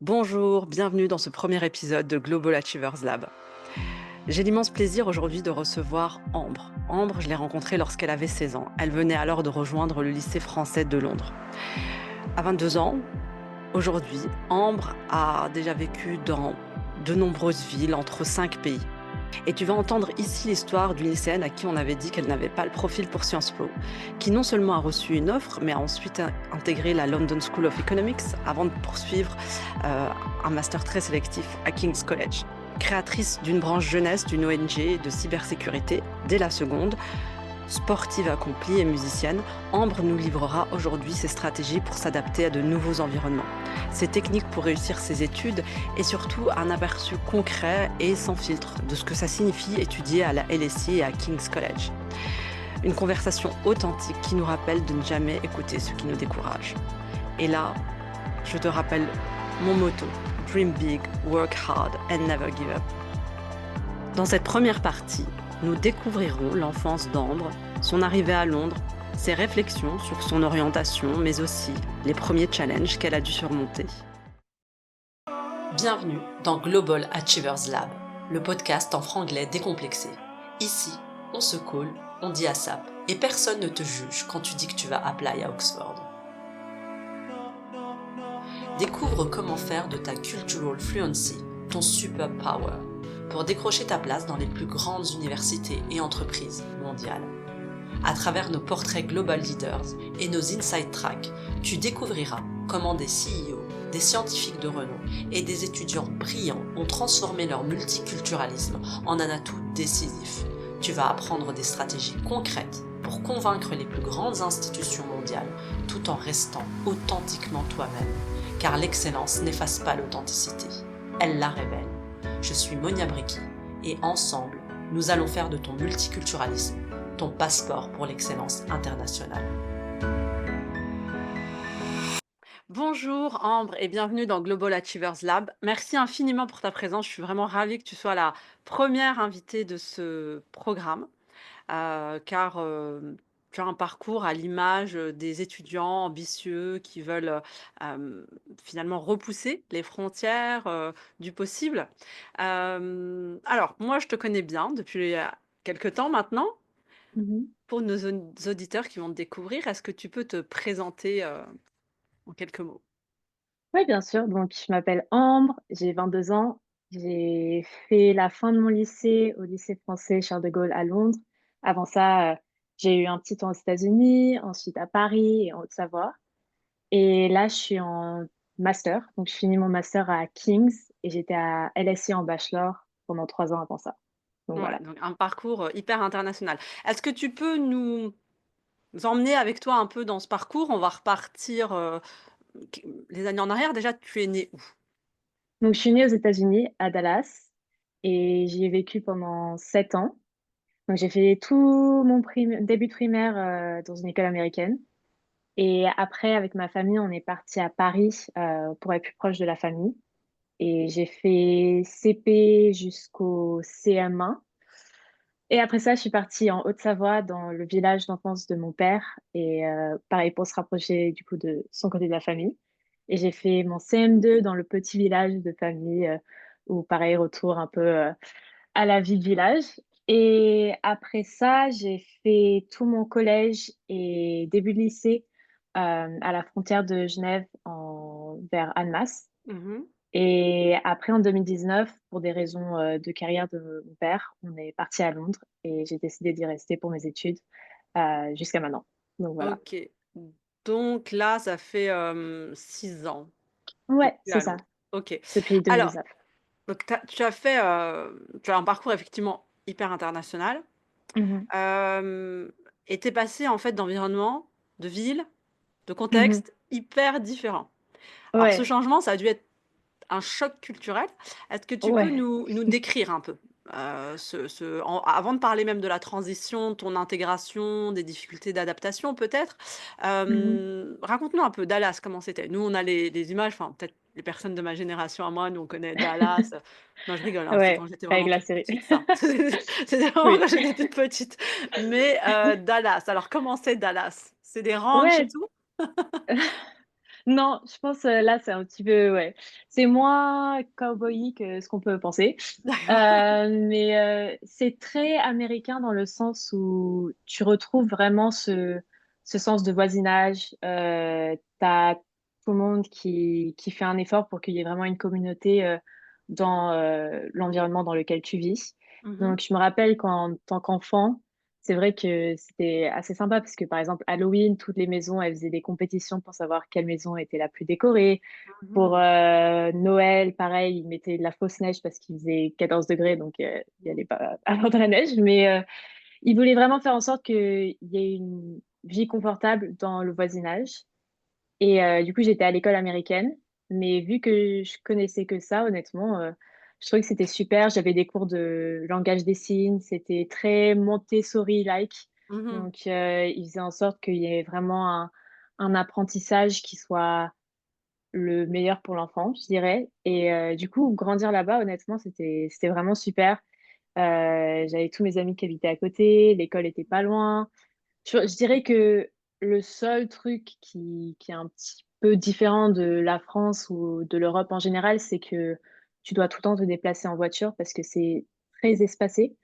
Bonjour, bienvenue dans ce premier épisode de Global Achievers Lab. J'ai l'immense plaisir aujourd'hui de recevoir Ambre. Ambre, je l'ai rencontrée lorsqu'elle avait 16 ans. Elle venait alors de rejoindre le lycée français de Londres. À 22 ans, aujourd'hui, Ambre a déjà vécu dans de nombreuses villes, entre 5 pays. Et tu vas entendre ici l'histoire d'une lycéenne à qui on avait dit qu'elle n'avait pas le profil pour Sciences Po, qui non seulement a reçu une offre, mais a ensuite intégré la London School of Economics avant de poursuivre un master très sélectif à King's College. Créatrice d'une branche jeunesse d'une ONG de cybersécurité dès la seconde, sportive accomplie et musicienne, Ambre nous livrera aujourd'hui ses stratégies pour s'adapter à de nouveaux environnements, ses techniques pour réussir ses études et surtout un aperçu concret et sans filtre de ce que ça signifie étudier à la LSE et à King's College. Une conversation authentique qui nous rappelle de ne jamais écouter ce qui nous décourage. Et là, je te rappelle mon motto, Dream big, work hard and never give up. Dans cette première partie, nous découvrirons l'enfance d'Ambre, son arrivée à Londres, ses réflexions sur son orientation, mais aussi les premiers challenges qu'elle a dû surmonter. Bienvenue dans Global Achievers Lab, le podcast en franglais décomplexé. Ici, on se colle, on dit ASAP, et personne ne te juge quand tu dis que tu vas apply à Oxford. Découvre comment faire de ta cultural fluency ton superpower pour décrocher ta place dans les plus grandes universités et entreprises mondiales. À travers nos portraits global leaders et nos inside tracks, tu découvriras comment des CEO, des scientifiques de renom et des étudiants brillants ont transformé leur multiculturalisme en un atout décisif. Tu vas apprendre des stratégies concrètes pour convaincre les plus grandes institutions mondiales tout en restant authentiquement toi-même. Car l'excellence n'efface pas l'authenticité, elle la révèle. Je suis Monia Bricky et ensemble, nous allons faire de ton multiculturalisme ton passeport pour l'excellence internationale. Bonjour Ambre et bienvenue dans Global Achievers Lab. Merci infiniment pour ta présence. Je suis vraiment ravie que tu sois la première invitée de ce programme car tu as un parcours à l'image des étudiants ambitieux qui veulent finalement repousser les frontières du possible. Alors, moi, je te connais bien depuis quelques temps maintenant. Mmh. Pour nos auditeurs qui vont te découvrir, est-ce que tu peux te présenter en quelques mots? Ouais, bien sûr, donc je m'appelle Ambre, j'ai 22 ans. J'ai fait la fin de mon lycée au lycée français Charles de Gaulle à Londres. Avant ça, j'ai eu un petit temps aux États-Unis, ensuite à Paris et en Haute-Savoie et là, je suis en master, donc je finis mon master à King's et j'étais à LSE en bachelor pendant 3 ans avant ça, donc Ouais, voilà. donc un parcours hyper international. Est-ce que tu peux nous emmener avec toi un peu dans ce parcours? On va repartir les années en arrière. Déjà, tu es né où? Donc je suis née aux États-Unis, à Dallas et j'y ai vécu pendant 7 ans. Donc j'ai fait tout mon début de primaire, dans une école américaine et après avec ma famille, on est parti à Paris, pour être plus proche de la famille et j'ai fait CP jusqu'au CM1 et après ça, je suis partie en Haute-Savoie dans le village d'enfance de mon père et pareil pour se rapprocher du coup de son côté de la famille et j'ai fait mon CM2 dans le petit village de famille, où pareil retour un peu, à la vie de village et après ça, j'ai fait tout mon collège et début de lycée, à la frontière de Genève vers Annemasse Mmh. et après en 2019, pour des raisons, de carrière de mon père, on est parti à Londres et j'ai décidé d'y rester pour mes études, jusqu'à maintenant. Donc voilà. OK. Donc là, ça fait 6 ans que Ouais, tu es c'est à ça, Londres. OK. depuis Alors, 2019. donc tu as fait, tu as un parcours effectivement hyper international. Mmh mh. Hem Et tu es passé en fait d'environnement, de ville, de Mmh. contexte hyper différents. Alors ce Ouais, changement, ça a dû être un choc culturel. Est-ce que tu peux ouais. nous décrire un peu, avant de parler même de la transition, de ton intégration, des difficultés d'adaptation peut-être? Mmh. Raconte-nous un peu Dallas, comment c'était? Nous, on a les images, enfin peut-être les personnes de ma génération à moi, nous on connaît Dallas, non je rigole, hein, c'est Ouais, quand j'étais avec vraiment la toute série. petite ça. C'était vraiment Oui. quand j'étais toute petite. Mais Dallas, alors comment c'est Dallas? C'est des ranchs et Ouais, tout? Non, je pense, là, c'est un petit peu ouais, c'est moins cowboy que ce qu'on peut penser. D'accord. C'est très américain dans le sens où tu retrouves vraiment ce sens de voisinage. Tu tout le monde qui fait un effort pour qu'il y ait vraiment une communauté, dans, l'environnement dans lequel tu vis. Mmh. Donc je me rappelle qu'en tant qu'enfant, c'est vrai que c'était assez sympa parce que, par exemple, Halloween, toutes les maisons, elles faisaient des compétitions pour savoir quelle maison était la plus décorée. Pour, Mmh. Noël, pareil, ils mettaient de la fausse neige parce qu'il faisait 14 degrés, donc il allait pas avoir de la neige. Ils voulaient vraiment faire en sorte qu'il y ait une vie confortable dans le voisinage. Du coup, j'étais à l'école américaine, mais vu que je connaissais que ça, honnêtement, je trouvais que c'était super. J'avais des cours de langage des signes, c'était très Montessori-like. Mmh. Donc, ils faisaient en sorte qu'il y ait vraiment un apprentissage qui soit le meilleur pour l'enfant, je dirais. Du coup, grandir là-bas, honnêtement, c'était vraiment super. J'avais tous mes amis qui habitaient à côté, l'école était pas loin. Je dirais que le seul truc qui est un petit peu différent de la France ou de l'Europe en général, c'est que tu dois tout le temps te déplacer en voiture parce que c'est très espacé.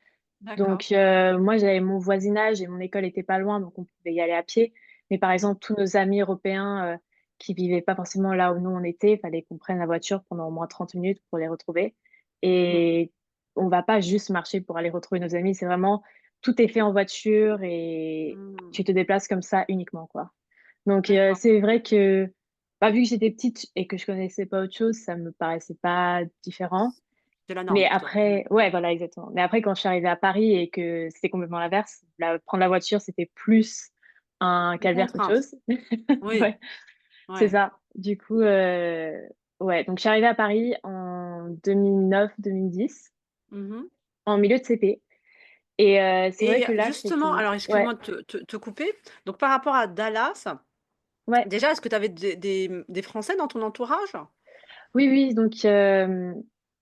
D'accord. Donc, moi, j'avais mon voisinage et mon école était pas loin, donc on pouvait y aller à pied. Mais par Mmh. exemple, tous nos amis européens, qui vivaient pas forcément là où nous on était, il fallait qu'on prenne la voiture pendant au moins 30 minutes pour les retrouver. Mmh. Et on va pas juste marcher pour aller retrouver nos amis, c'est vraiment tout est fait en voiture et Mmh. tu te déplaces comme ça uniquement, quoi. Donc, D'accord. c'est vrai que, bah, vu que j'étais petite et que je connaissais pas autre chose, ça me paraissait pas différent. C'est la norme Mais pour toi? Mmh. après ouais, voilà, exactement. Mais après, quand je suis arrivée à Paris et que c'était complètement l'inverse, prendre la voiture, c'était plus un Une calvaire qu'autre contrainte. chose. Oui, Ouais, c'est ouais. ça. Du coup, ouais, donc je suis arrivée à Paris en 2009-2010, Mmh. en milieu de CP c'est vrai Et que là, justement, c'était alors ouais, excuse-moi de te couper. Donc par rapport à Dallas, ouais. déjà, est-ce que tu avais des Français dans ton entourage? Oui, oui, donc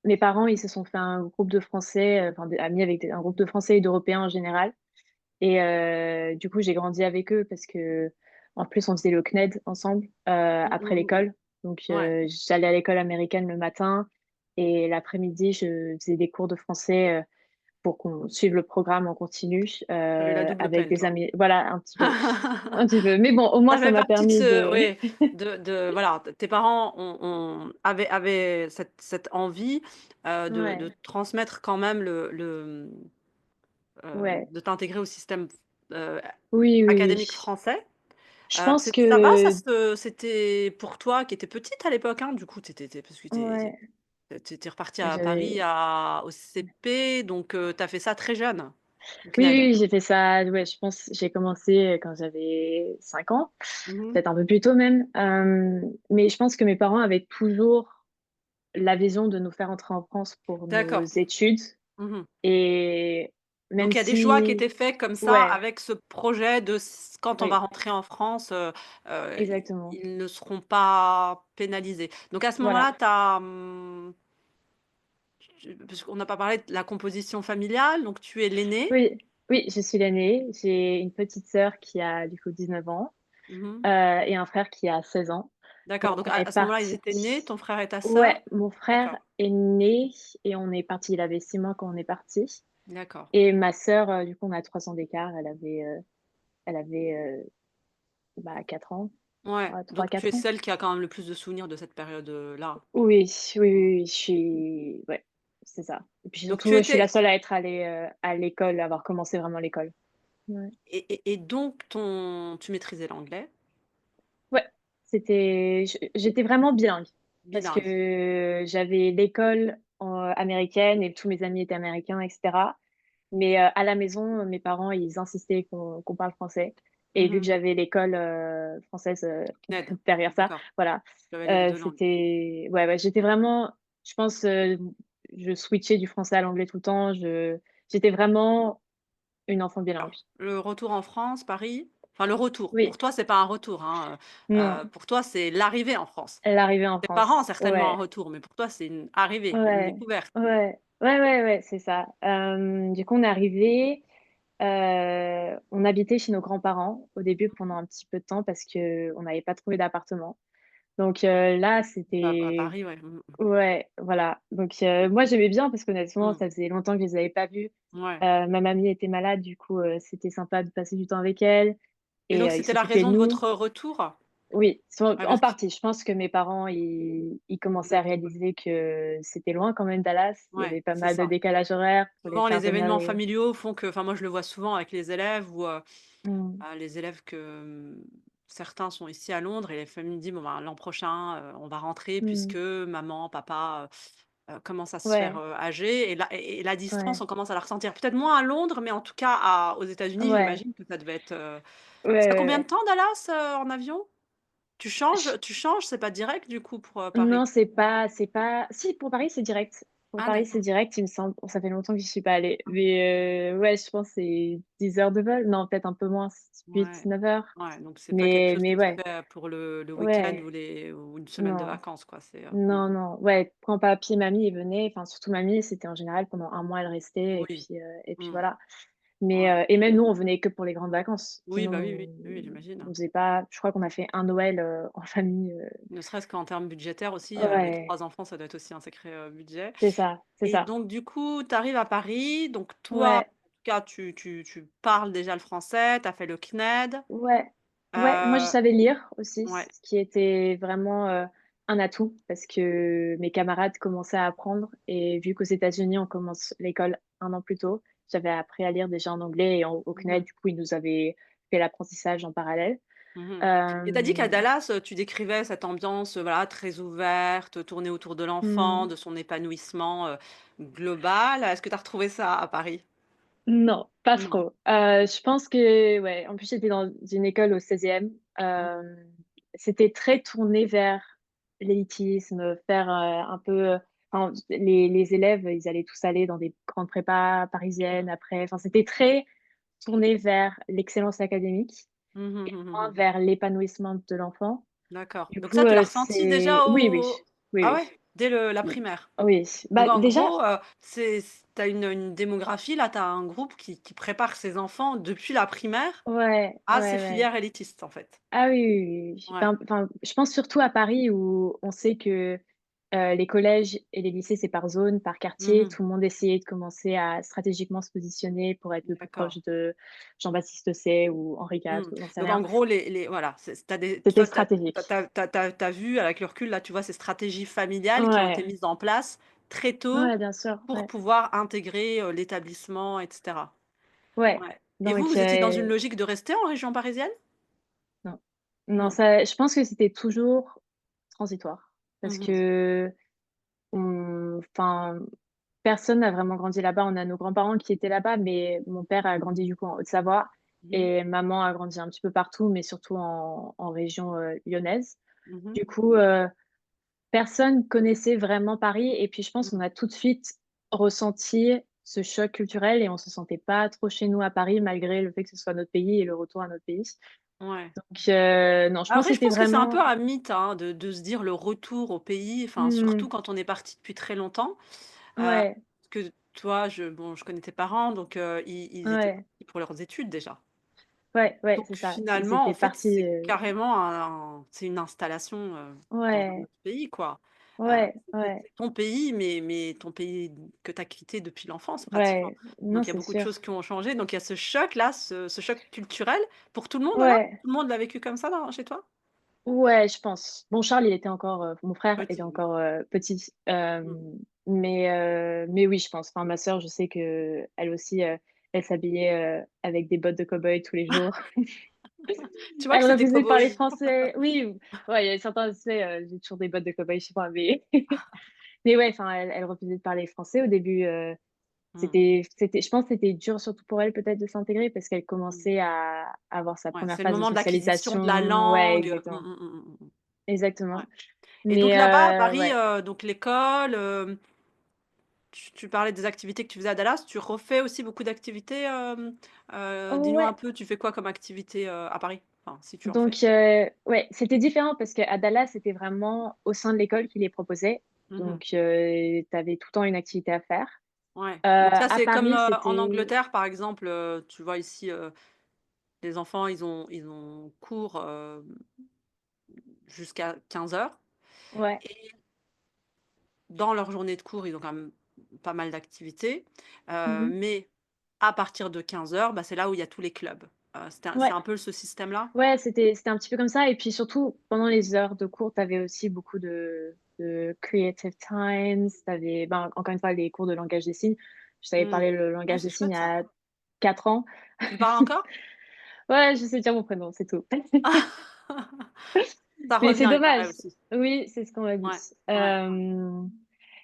mes parents, ils se sont fait un groupe de Français, enfin des amis avec des un groupe de Français et d'Européens en général. Du coup, j'ai grandi avec eux parce qu'en plus, on faisait le CNED ensemble, Mmh après mh, mmh. l'école. Donc, Ouais, j'allais à l'école américaine le matin et l'après-midi, je faisais des cours de français, pour qu'on suive le programme en continu, tu eu la double avec peine, des toi. amis. Voilà, un petit peu, un petit peu. Mais bon, au moins, Ça ça fait m'a partie de permis ce de oui, de voilà, tes parents avaient cette envie, de ouais, transmettre quand même ouais. de t'intégrer au système, heu, Oui, oui, académique oui. français. Je pense Ça va, que c'était pour toi qui étais petite à l'époque, hein, du coup, tu étais parce que ouais, tu étais repartie à Paris j'avais au CP, donc tu as fait ça très jeune, le oui, CNED? oui, j'ai fait ça, ouais, je pense j'ai commencé, quand j'avais 5 ans, Mmh. peut-être un peu plus tôt même, mais je pense que mes parents avaient toujours la vision de nous faire entrer en France pour nos D'accord. études et même Donc il y a des choix qui si étaient faits comme ça ouais, avec ce projet de s quand on va oui, rentrer en France, exactement. ils ne seront pas pénalisés. Donc à ce Voilà. moment-là, tu as, parce qu'on n'a pas parlé de la composition familiale, donc tu es l'aîné. Oui, oui, je suis l'aînée. J'ai une petite sœur qui a du coup 19 ans, Mmh. et un frère qui a 16 ans. D'accord, Donc donc on est à ce moment-là, ils partis étaient nés, ton frère et ta ouais, sœur? mon frère D'accord, est né et on est partis, il avait 6 mois quand on est partis d'accord. et ma sœur, du coup, on a 3 ans d'écart, elle avait, 4 ans, Ouais, ouais, donc tu es 3-4 ans. celle qui a quand même le plus de souvenirs de cette période, là. Oui, oui, oui, oui, je suis ouais, c'est ça et puis Donc surtout, tu je suis la étais seule à être allée, à l'école, à avoir commencé vraiment l'école. Ouais. et donc tu maîtrisais l'anglais, Ouais, j'étais vraiment bilingue parce bilingue. que j'avais l'école américaine et tous mes amis étaient américains et cetera. Mais, à la maison, mes parents, ils insistaient qu'on parle français et vu que Mmh. j'avais l'école, française, CNED, derrière ça, d'accord. voilà, Tu avais les 2 langues. c'était ouais, ouais, j'étais vraiment je pense, je switchais du français à l'anglais tout le temps. J'étais vraiment une enfant bilingue. Alors, le retour en France, Paris, enfin le retour, pour Oui, toi, c'est pas un retour, hein, non, pour toi, c'est l'arrivée en France. l'arrivée en Tes parents, France, certainement un ouais. retour, mais pour toi, c'est une arrivée, une Ouais, découverte. ouais, ouais, ouais, ouais, c'est ça. Du coup, on est arrivés, on habitait chez nos grands-parents au début pendant un petit peu de temps parce qu'on n'avait pas trouvé d'appartement. Donc là, À c'était Paris, ouais. Mmh. ouais, voilà. Donc moi, j'aimais bien parce qu'honnêtement, Mmh. ça faisait longtemps que je les avais pas vus. Ouais. Ma mamie était malade, du coup, c'était sympa de passer du temps avec elle Et et donc ils c'était la s'occupaient de raison de nous. votre retour? Oui, en Averti partie. Je pense que mes parents, ils commençaient à D'accord. réaliser que c'était loin quand même Dallas. Il y Ouais, avait pas c'est mal de ça. décalage horaire pour les Souvent faire les venir événements les familiaux font que enfin moi je le vois souvent avec les élèves où, mmh, les élèves que, certains sont ici à Londres et les familles me disent: «Bon ben l'an prochain, on va rentrer mmh, puisque maman, papa, commencent à se faire, ouais, âgés» et la distance ouais, on commence à la ressentir. Peut-être moins à Londres, mais en tout cas aux États-Unis ouais, j'imagine que ça devait être, ouais, c'est à ouais, combien de ouais. temps Dallas, en avion? Ch Tu changes, c'est pas direct du coup pour, non, Paris? c'est pas si pour Paris, c'est direct. Pour Ah Paris, c'est d'accord. direct, il me semble. Bon, ça fait longtemps que j'y suis pas allée, mais ouais, je pense que c'est 10 heures de vol. Non, peut-être un peu moins, Ouais. 8-9 heures. Ouais, donc c'est pas quelque chose Mais que tu ouais, fais pour le week-end ouais, ou une semaine de non. vacances quoi, c'est, Non, non, ouais, quand papi et mamie, ils venaient, enfin surtout mamie, c'était en général pendant un mois, elle restait oui. et puis Mmh. voilà. Mais Ouais. et même nous, on venait que pour les grandes vacances. Oui, Sinon, bah, oui, oui, oui, oui, j'imagine. on faisait pas je crois qu'on a fait un Noël, en famille, Ne serait-ce qu'en termes budgétaires aussi, avec ouais, 3 enfants, ça doit être aussi un sacré, budget c'est ça, c'est et ça. donc du coup, tu arrives à Paris, donc toi, en Ouais, tout cas, tu parles déjà le français, tu as fait le CNED, ouais, ouais, moi je heu, savais lire aussi, ouais. ce qui était vraiment, un atout parce que mes camarades commençaient à apprendre et vu qu'aux États-Unis, on commence l'école un an plus tôt, j'avais appris à lire déjà en anglais et au Mmh mh. CNED, du coup, ils nous avaient fait l'apprentissage en parallèle. Mmh. Et tu as dit qu'à Hem, Dallas, tu décrivais cette ambiance, voilà, très ouverte, tournée autour de l'enfant, mmh, de son épanouissement, global. Est-ce que tu as retrouvé ça à Paris? non, pas Non. trop. Je pense que ouais, en plus, j'étais dans une école au 16e. Mmh. C'était très tourné vers l'élitisme, faire, un peu, enfin, les élèves, ils allaient tous aller dans des grandes prépas parisiennes après. Enfin, c'était très tourné vers l'excellence académique Mmh mh, et mmh mh, moins mmh. vers l'épanouissement de l'enfant. D'accord. Du Donc coup, ça, tu l'as ressenti c'est déjà oui, oui, au oui, ah oui. ouais? Dès le la Mmh, primaire? oui. Donc Bah, en déjà gros, c'est tu as une démographie là, tu as un groupe qui prépare ses enfants depuis la primaire ouais, à ces ouais, ouais. filières élitistes, en fait? Ah oui, oui, oui, oui. Ouais, Enfin, je pense surtout à Paris où on sait que, les collèges et les lycées, c'est par zone, par quartier. mmh, Tout le monde essayait de commencer à stratégiquement se positionner pour être le plus d'accord. proche de Jean-Baptiste Say ou Henri IV Mmh. ou j'en sais Donc en rien. gros, les voilà, c'est tu des C'était toi, tu stratégique. as vu avec le recul, là, tu vois ces stratégies familiales qui ont été Ouais, mises en place très tôt ouais, bien sûr, pour ouais. pouvoir intégrer, l'établissement et cetera. Ouais, Ouais et vous, donc vous étiez dans une logique de rester en région parisienne? non. Non, Non. ça je pense que c'était toujours transitoire parce Mmh mh. que enfin, personne n'a vraiment grandi là-bas. On a nos grands-parents qui étaient là-bas, mais mon père a grandi du coup en Haute-Savoie Mmh. et maman a grandi un petit peu partout, mais surtout en région, lyonnaise. Mmh. Du coup, personne connaissait vraiment Paris et puis je pense qu'on Mmh. a tout de suite ressenti ce choc culturel et on se sentait pas trop chez nous à Paris malgré le fait que ce soit notre pays et le retour à notre pays. Ouais. Donc non, je pense Après, que je c'était pense que c'est un peu vraiment un mythe, hein, de se dire le retour au pays, enfin, mmh, surtout quand on est parti depuis très longtemps. Parce ouais, que toi, je connais tes parents, donc ils étaient ouais, partis pour leurs études déjà. ouais, ouais, c'est Donc ça. Ils finalement, en étaient fait, partis, c'est carrément c'est une installation, dans un ouais, autre pays, quoi. ouais, C'est ouais. ton pays, mais ton pays que tu as quitté depuis l'enfance pratiquement. Ouais, non, Donc il y a c'est beaucoup de sûr. choses qui ont changé. Donc il y a ce choc-là, ce choc culturel pour tout le monde alors? Ouais, Tout le monde l'a vécu comme ça chez toi? ouais, je pense. Bon, Charles, il était encore, mon frère était Petit, oui. encore, petit, Mmh. mais oui, je pense. Enfin, ma sœur, je sais qu'elle aussi, elle s'habillait, avec des bottes de cow-boy tous les jours. Tu vois que Elle c'est des refusait de parler cow-boys. français. Oui, ouais, il y a certains aspects, j'ai toujours des bottes de cow-boy chez moi, mais mais ouais, enfin, elle refusait de parler français au début, Mmh. c'était je pense que c'était dur surtout pour elle peut-être de s'intégrer parce qu'elle Mmh. commençait à avoir sa Ouais, première c'est le phase de moment de l'acquisition de la socialisation. Ouais, langue, exactement, Ouais exactement. et donc Mais là-bas à Paris, ouais. donc l'école, tu parlais des activités que tu faisais à Dallas, tu refais aussi beaucoup d'activités, dis-nous un Ouais, peu, tu fais quoi comme activité, à Paris? Enfin, si tu en fais? donc ouais, c'était différent parce qu'à Dallas, c'était vraiment au sein de l'école qu'ils les proposaient. Mmh. Donc tu avais tout le temps une activité à faire. Ouais, donc ça, À c'est comme, Paris, en c'était Angleterre, par exemple, tu vois ici, les enfants, ils ont cours, jusqu'à 15 heures. Ouais. Et dans leur journée de cours, ils ont quand même pas mal d'activités, Mmh. mais à partir de 15 heures, bah, c'est là où il y a tous les clubs. C'est Ouais. un peu ce système-là? Ouais, c'était un petit peu comme ça et puis surtout, pendant les heures de cours, tu avais aussi beaucoup de creative times. Tu avais, ben, encore une fois, les cours de langage des signes. Je t'avais Mmh. parlé le Ouais, langage c'est des signes il chouette y ça. a 4 ans. Tu le parles encore? Ouais, je sais dire mon prénom, c'est tout. Ça Mais c'est revient, il dommage. paraît aussi. Oui, c'est ce qu'on m'a Ouais, dit. ouais.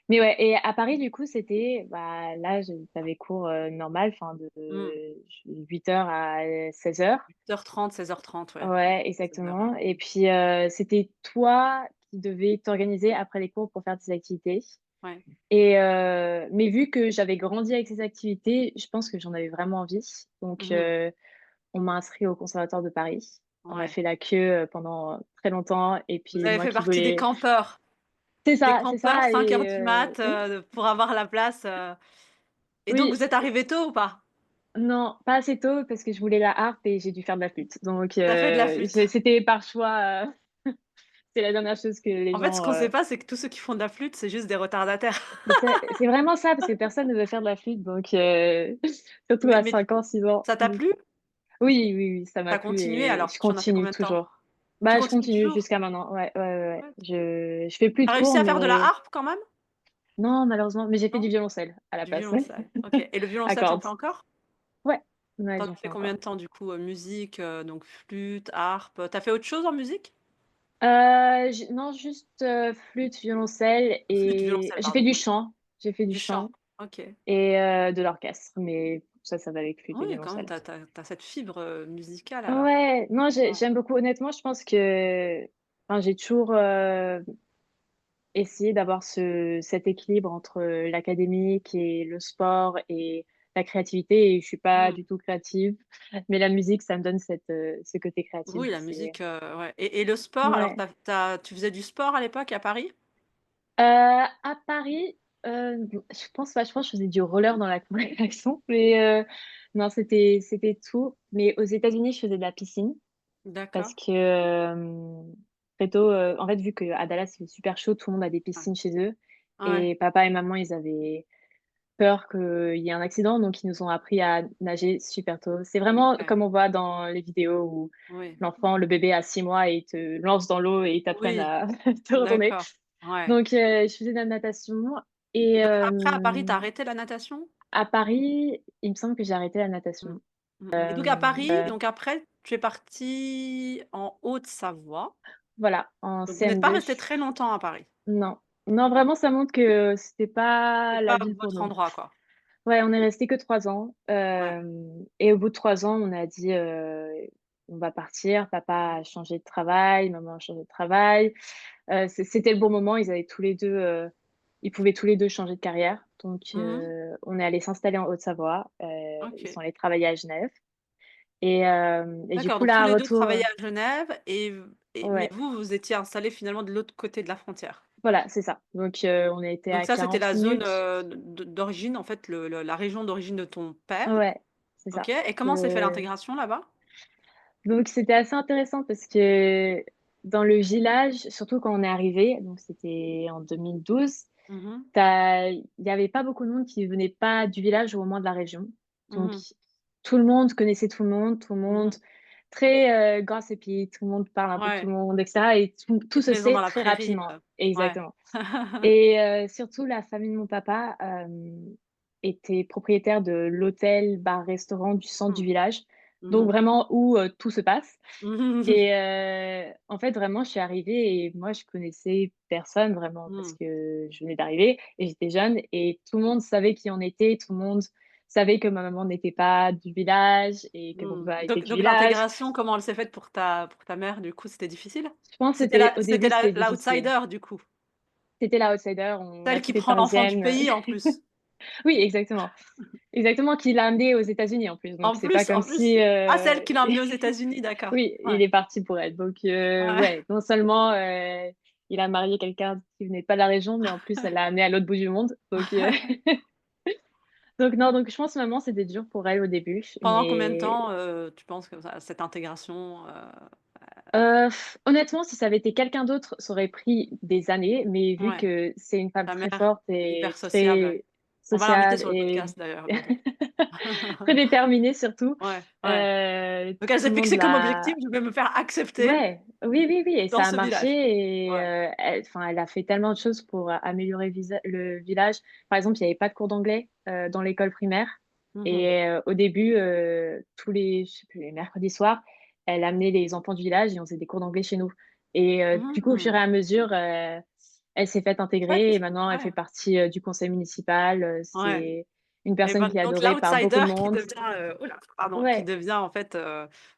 Mais ouais et à Paris, du coup, c'était, bah, là, je tu avais cours, normal, enfin de Mmh. 8 heures à 16 heures. 8h30, 16h30, ouais. Ouais, 16 heures, ouais. exactement et puis, c'était toi qui devais t'organiser après les cours pour faire tes activités Ouais. et mais vu que j'avais grandi avec ces activités, je pense que j'en avais vraiment envie. Donc, Mmh. on m'a inscrit au Conservatoire de Paris. On a Ouais. fait la queue, pendant très longtemps et Vous puis avez moi fait qui partie des voulais campeurs. c'est Des campeurs, ça 5 heures et du mat, pour avoir la place, et donc oui, vous êtes arrivés tôt ou pas? non, pas assez tôt parce que je voulais la harpe et j'ai dû faire de la flûte. Donc, Tu as fait de la flûte. c'était par choix, c'est la dernière chose que les En fait, ce gens, qu'on sait pas, c'est que tous ceux qui font de la flûte, c'est juste des retardataires. mais c'est vraiment ça, parce que personne ne veut faire de la flûte, donc surtout à Mais 5 ans, 6 ans, ça t'a donc plu? oui, oui, oui, ça Tu m'a as plu continué et alors? je Tu en as fait continue combien de temps? toujours. Tu Bah, je continues continue toujours? jusqu'à maintenant, ouais, ouais, ouais, ouais. Ouais. Je fais plus Tu de as cours, réussi à faire de la mais harpe quand même? non, malheureusement, mais j'ai fait du Non? violoncelle à la Du place, violoncelle, OK, et le à violoncelle, tu en cordes. fais encore? Ouais, ouais, Tu en j'en as fais fait combien encore. de temps du coup, musique, donc flûte, harpe, tu as fait autre chose en musique? J non, juste, flûte, violoncelle Flûte, et violoncelle, j'ai fait pardon, du oui. chant. J'ai fait du Du chant, chant OK. et de l'orchestre, mais ça va avec flûte et Oui, quand même, violoncelle. tu as cette fibre, musicale alors. Ouais, non, Ouais. j'aime beaucoup. Honnêtement, je pense que enfin, j'ai toujours, essayé d'avoir cet équilibre entre, l'académique et le sport et la créativité et je suis pas Mmh. du tout créative, mais la musique, ça me donne ce côté créatif, Oui, la c'est musique, ouais, et le sport, alors ouais. tu faisais du sport à l'époque à Paris? À Paris, je pense pas, je pense que je faisais du roller dans la congrégation, mais non, c'était tout. Mais aux États-Unis, je faisais de la piscine parce D'accord. que, très tôt, en fait, vu qu'à Dallas, il fait super chaud, tout le monde a des Ouais. piscines chez eux Ouais, et papa et maman, ils avaient peur qu'il y ait un accident, donc ils nous ont appris à nager super tôt. C'est vraiment OK. comme on voit dans les vidéos où Oui. l'enfant, le bébé a 6 mois et ils te lancent dans l'eau et ils t'apprennent Oui, à te retourner. d'accord. Ouais. Donc je faisais de la natation et Donc après à Paris, tu as arrêté la natation? à Paris, il me semble que j'ai arrêté la Mmh. natation. Et donc à Paris, donc après tu es partie en Haute-Savoie. Voilà, en Donc vous n'êtes pas CM2, restés très longtemps à Paris? non. Non, Ouais. vraiment, ça montre que c'était pas C'est la pas ville pour votre nous. endroit, quoi. Ouais, on est resté que 3 ans, Ouais. et au bout de 3 ans, on a dit, «On va partir». Papa a changé de travail, maman a changé de travail. C'était le bon moment, ils avaient tous les 2, ils pouvaient tous les 2 changer de carrière. Donc Mmh. on est allés s'installer en Haute-Savoie, ils OK. sont allés travailler à Genève et du D'accord, coup donc tous là, les 2 retour, travaillaient à Genève, mais ouais, vous, vous étiez installés finalement de l'autre côté de la frontière? voilà, c'est ça. Donc on a été Donc à ça, c'était 40 la zone, minutes. d'origine, en fait, le la région d'origine de ton père? Ouais, c'est OK, ça. et comment s'est fait Heu, l'intégration là-bas? donc c'était assez intéressant parce que dans le village, surtout quand on est arrivé, donc c'était en 2012, Mmh. il y avait pas beaucoup de monde qui venait pas du village ou au moins de la région. Donc Mmh. tout le monde connaissait tout le Mmh. monde très, gossipy, tout le monde parle un peu de tout Ouais, le monde et cetera et tout petite se maison sait dans la très prairie, rapidement. ouais. Exactement et surtout la famille de mon papa, était propriétaire de l'hôtel bar-restaurant du centre du Mmh. village, Mmh donc mh. vraiment où, tout se passe Mmh. et en fait, vraiment, je suis arrivée et moi, je connaissais personne vraiment parce Mmh. que je venais d'arriver et j'étais jeune et tout le monde savait qui on était. Tout le monde savait que ma maman n'était pas du village et que mon Mmh. papa était Donc du donc village. l'intégration, comment elle s'est faite pour ta mère, du coup, c'était difficile? Je pense que C'était c'était la au c'était début, la c'était difficile. l'outsider, du coup? C'était la outsider, on Celle qui habité prend l'enfant du parisienne. pays, en plus? Oui, exactement. Exactement, qui l'a amené aux États-Unis en plus, donc En c'est pas plus comme en si, plus? Ah, celle qui l'a emmené aux États-Unis, d'accord. oui, Ouais, il est parti pour elle. Donc ouais. ouais, non seulement, il a marié quelqu'un qui venait pas de la région, mais en plus elle l'a amené à l'autre bout du monde. Donc donc non, donc je pense que maman, c'était dur pour elle au début, Pendant combien de mais temps, tu penses que ça cette intégration, Honnêtement, si ça avait été quelqu'un d'autre, ça aurait pris des années, mais vu Ouais, que c'est une femme ta très mère, forte et hyper sociable. très On va l'inviter sociable sur le et podcast d'ailleurs bientôt. très déterminée surtout, Ouais, ouais. Donc elle tout s'est le monde fixée comme objectif: l'a «Je vais me faire accepter ouais, oui, oui, oui et dans ça a ce marché village». et Ouais. elle a fait tellement de choses pour améliorer le village. Par exemple, il y avait pas de cours d'anglais, dans l'école primaire Mmh mh. et au début, tous les je sais plus, les mercredis soirs, elle amenait les enfants du village et on faisait des cours d'anglais chez nous et du coup, au fur et Mmh. à mesure, elle s'est faite intégrer et Chouette. maintenant elle fait Ouais, partie, du conseil municipal, ouais. c'est une Et personne ben, qui est donc adorée par beaucoup l'outsider de qui monde. devient, ouh là, pardon, qui Ouais, devient en fait,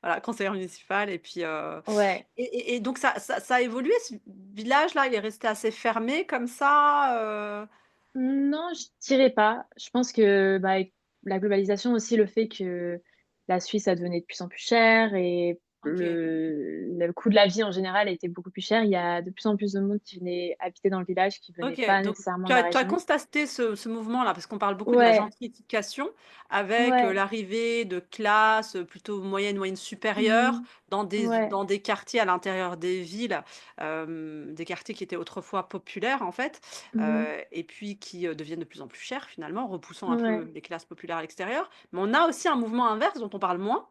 voilà, conseillère municipale et puis, ouais. et donc ça a évolué ce village-là? Il est resté assez fermé comme ça? Non, je dirais pas. Je pense que, bah, avec la globalisation aussi, le fait que la Suisse, ça devenait de plus en plus cher et OK. le coût de la vie en général était beaucoup plus cher. Il y a de plus en plus de monde qui venait habiter dans le village, qui venait OK, pas donc nécessairement tu de la as région. constaté ce mouvement-là? Parce qu'on parle beaucoup de la Ouais, gentrification avec, ouais, l'arrivée de classes, plutôt moyennes supérieures mmh ouais, dans des quartiers à l'intérieur des villes, des quartiers qui étaient autrefois populaires en fait, mmh et puis qui, deviennent de plus en plus chers finalement, repoussant un peu ouais, les classes populaires à l'extérieur. Mais on a aussi un mouvement inverse dont on parle moins,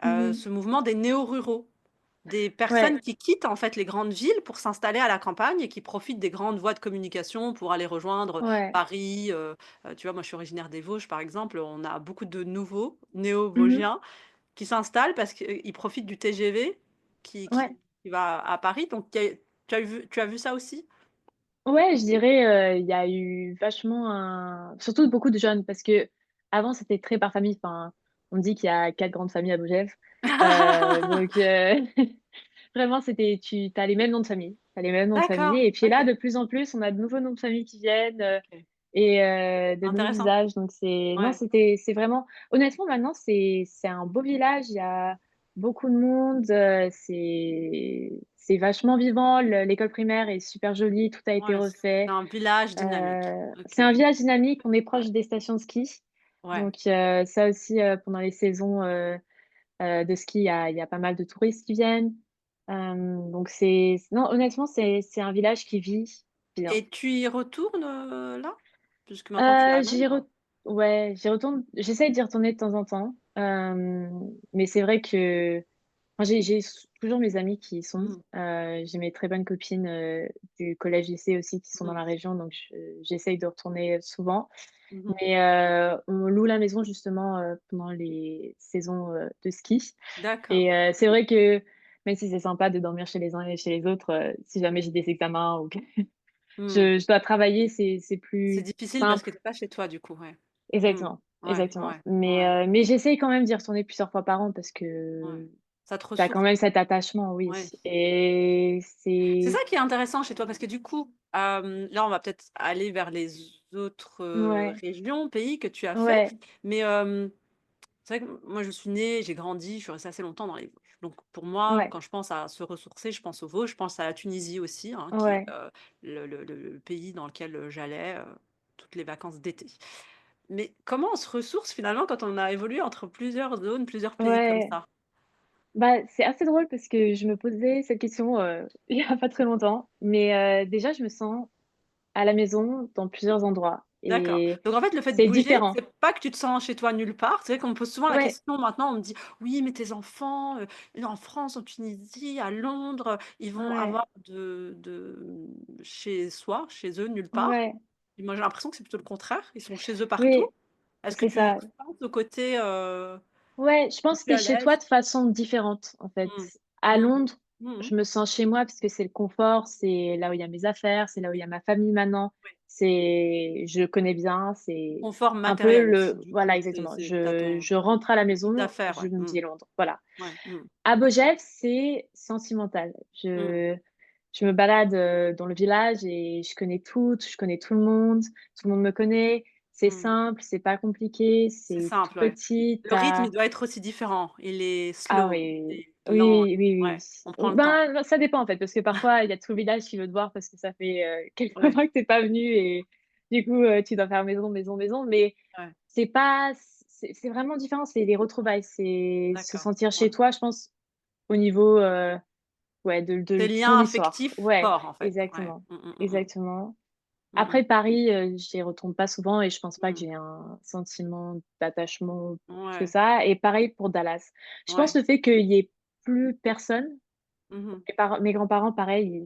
mmh ce mouvement des néo-ruraux. Des ouais, personnes qui quittent en fait les grandes villes pour s'installer à la campagne et qui profitent des grandes voies de communication pour aller rejoindre ouais, Paris, tu vois? Moi, je suis originaire des Vosges, par exemple, on a beaucoup de nouveaux mmh néo-vosgiens qui s'installent parce qu'ils profitent du TGV ouais. qui va à Paris, donc tu as vu ça aussi? Ouais, je dirais, il y a eu vachement un surtout beaucoup de jeunes parce qu'avant c'était très par famille, enfin, on dit qu'il y a 4 grandes familles à Bogef, donc vraiment c'était tu as les mêmes noms de famille, tu as les mêmes noms de famille D'accord, et puis là, OK, de plus en plus, on a de nouveaux noms de famille qui viennent, OK. et de nouveaux Intéressant. visages donc c'est non, Ouais, c'est vraiment honnêtement maintenant c'est un beau village, il y a beaucoup de monde, c'est vachement vivant, l'école primaire est super jolie, tout a été ouais, c'est refait. un village dynamique. C'est OK, un village dynamique, on est ouais, proche des stations de ski ouais. donc ça aussi, pendant les saisons, de ski, il y a pas mal de touristes qui viennent. Donc c'est non, honnêtement, c'est un village qui vit bien. Et tu y retournes, là? Puisque maintenant tu es à J'y re Londres? ouais, j'y retourne j'essaye d'y retourner de temps en temps, mais c'est vrai que enfin, j'ai toujours mes amis qui y sont. Mmh. J'ai mes très bonnes copines, du collège-lycée aussi qui sont dans Mmh. la région, donc j'essaye de retourner souvent. Mmh mh. Mais on loue la maison justement, pendant les saisons, de ski D'accord. et c'est vrai que même si c'est sympa de dormir chez les uns et chez les autres, si jamais j'ai des examens ou que Mmh. je dois travailler, c'est C'est plus difficile parce que simple. tu es pas chez toi du coup, ouais. Mmh. Exactement, Ouais, exactement. ouais, Mais ouais, j'essaye quand même d'y retourner plusieurs fois par an parce ouais. que Ça te tu as quand ressource, même cet attachement, oui ouais. et C'est ça c'est qui est intéressant chez toi parce que du coup, là, on va peut-être aller vers les autres, ouais, régions, pays que tu as fait. ouais, Mais, c'est vrai que moi je suis née, j'ai grandi, je suis restée assez longtemps dans les Vosges. Donc pour moi, ouais, quand je pense à se ressourcer, je pense aux Vosges, je pense à la Tunisie aussi, hein, qui est, ouais. le pays dans lequel, j'allais, toutes les vacances d'été. Mais comment on se ressource finalement quand on a évolué entre plusieurs zones, plusieurs pays comme Ouais. ça? Bah, c'est assez drôle parce que je me posais cette question, il y a pas très longtemps, mais déjà je me sens à la maison dans plusieurs endroits D'accord. et Donc en fait, le fait de c'est bouger, différent. c'est pas que tu te sens chez toi nulle part. C'est vrai qu'on me pose souvent la Ouais, question maintenant, on me dit: «Oui, mais tes enfants, en France, en Tunisie, à Londres, ils vont ouais, avoir chez soi, chez eux, nulle part». ouais, Et moi, j'ai l'impression que c'est plutôt le contraire, ils sont chez eux partout. oui, Est-ce que c'est tu ça. sens ce côté, Ouais, je pense que plus tu es à chez toi l'aise? de façon différente, en fait. Mmh. À Mmh. Londres, Mmh mh. je me sens chez moi parce que c'est le confort, c'est là où il y a mes affaires, c'est là où il y Oui, a ma famille maintenant. oui. Je connais bien, c'est Confort un peu matériel aussi, le du voilà, coup, exactement. c'est tu Je ton je rentre à la chiffre maison, d'affaires, je ouais. me Mmh. dis Londres, voilà. Ouais. Mmh. À Bogef, c'est sentimental. Mmh. Je me balade, dans le village et je connais tout le monde me connaît. C'est Mmh. simple, c'est pas compliqué, C'est c'est tout simple, ouais. petit, Le tu rythme, il doit être aussi différent. Il est ah slow, il oui, est lent. oui, oui, oui. Ouais, on prend le temps. Ben, ça dépend en fait, parce que parfois il y a tout le village qui veut te voir parce que ça fait, quelques Ouais, mois que tu es pas venu et du coup, tu dois faire maison, maison, maison, mais ouais, c'est pas c'est vraiment différent, c'est les retrouvailles, c'est se d'accord. sentir Ouais, chez toi, je pense, au niveau, ouais, Des de liens ton histoire. affectifs Ouais, forts, en fait. Ouais. exactement, Mmh mh, mmh mh. exactement. Mmh mh. Après Paris, j'y retourne pas souvent et je pense pas que Mmh. j'ai un sentiment d'attachement plus que Ouais, ça et pareil pour Dallas. Je pense ouais. le fait qu'il y ait plus personne, Mmh mh. mes grands-parents pareil,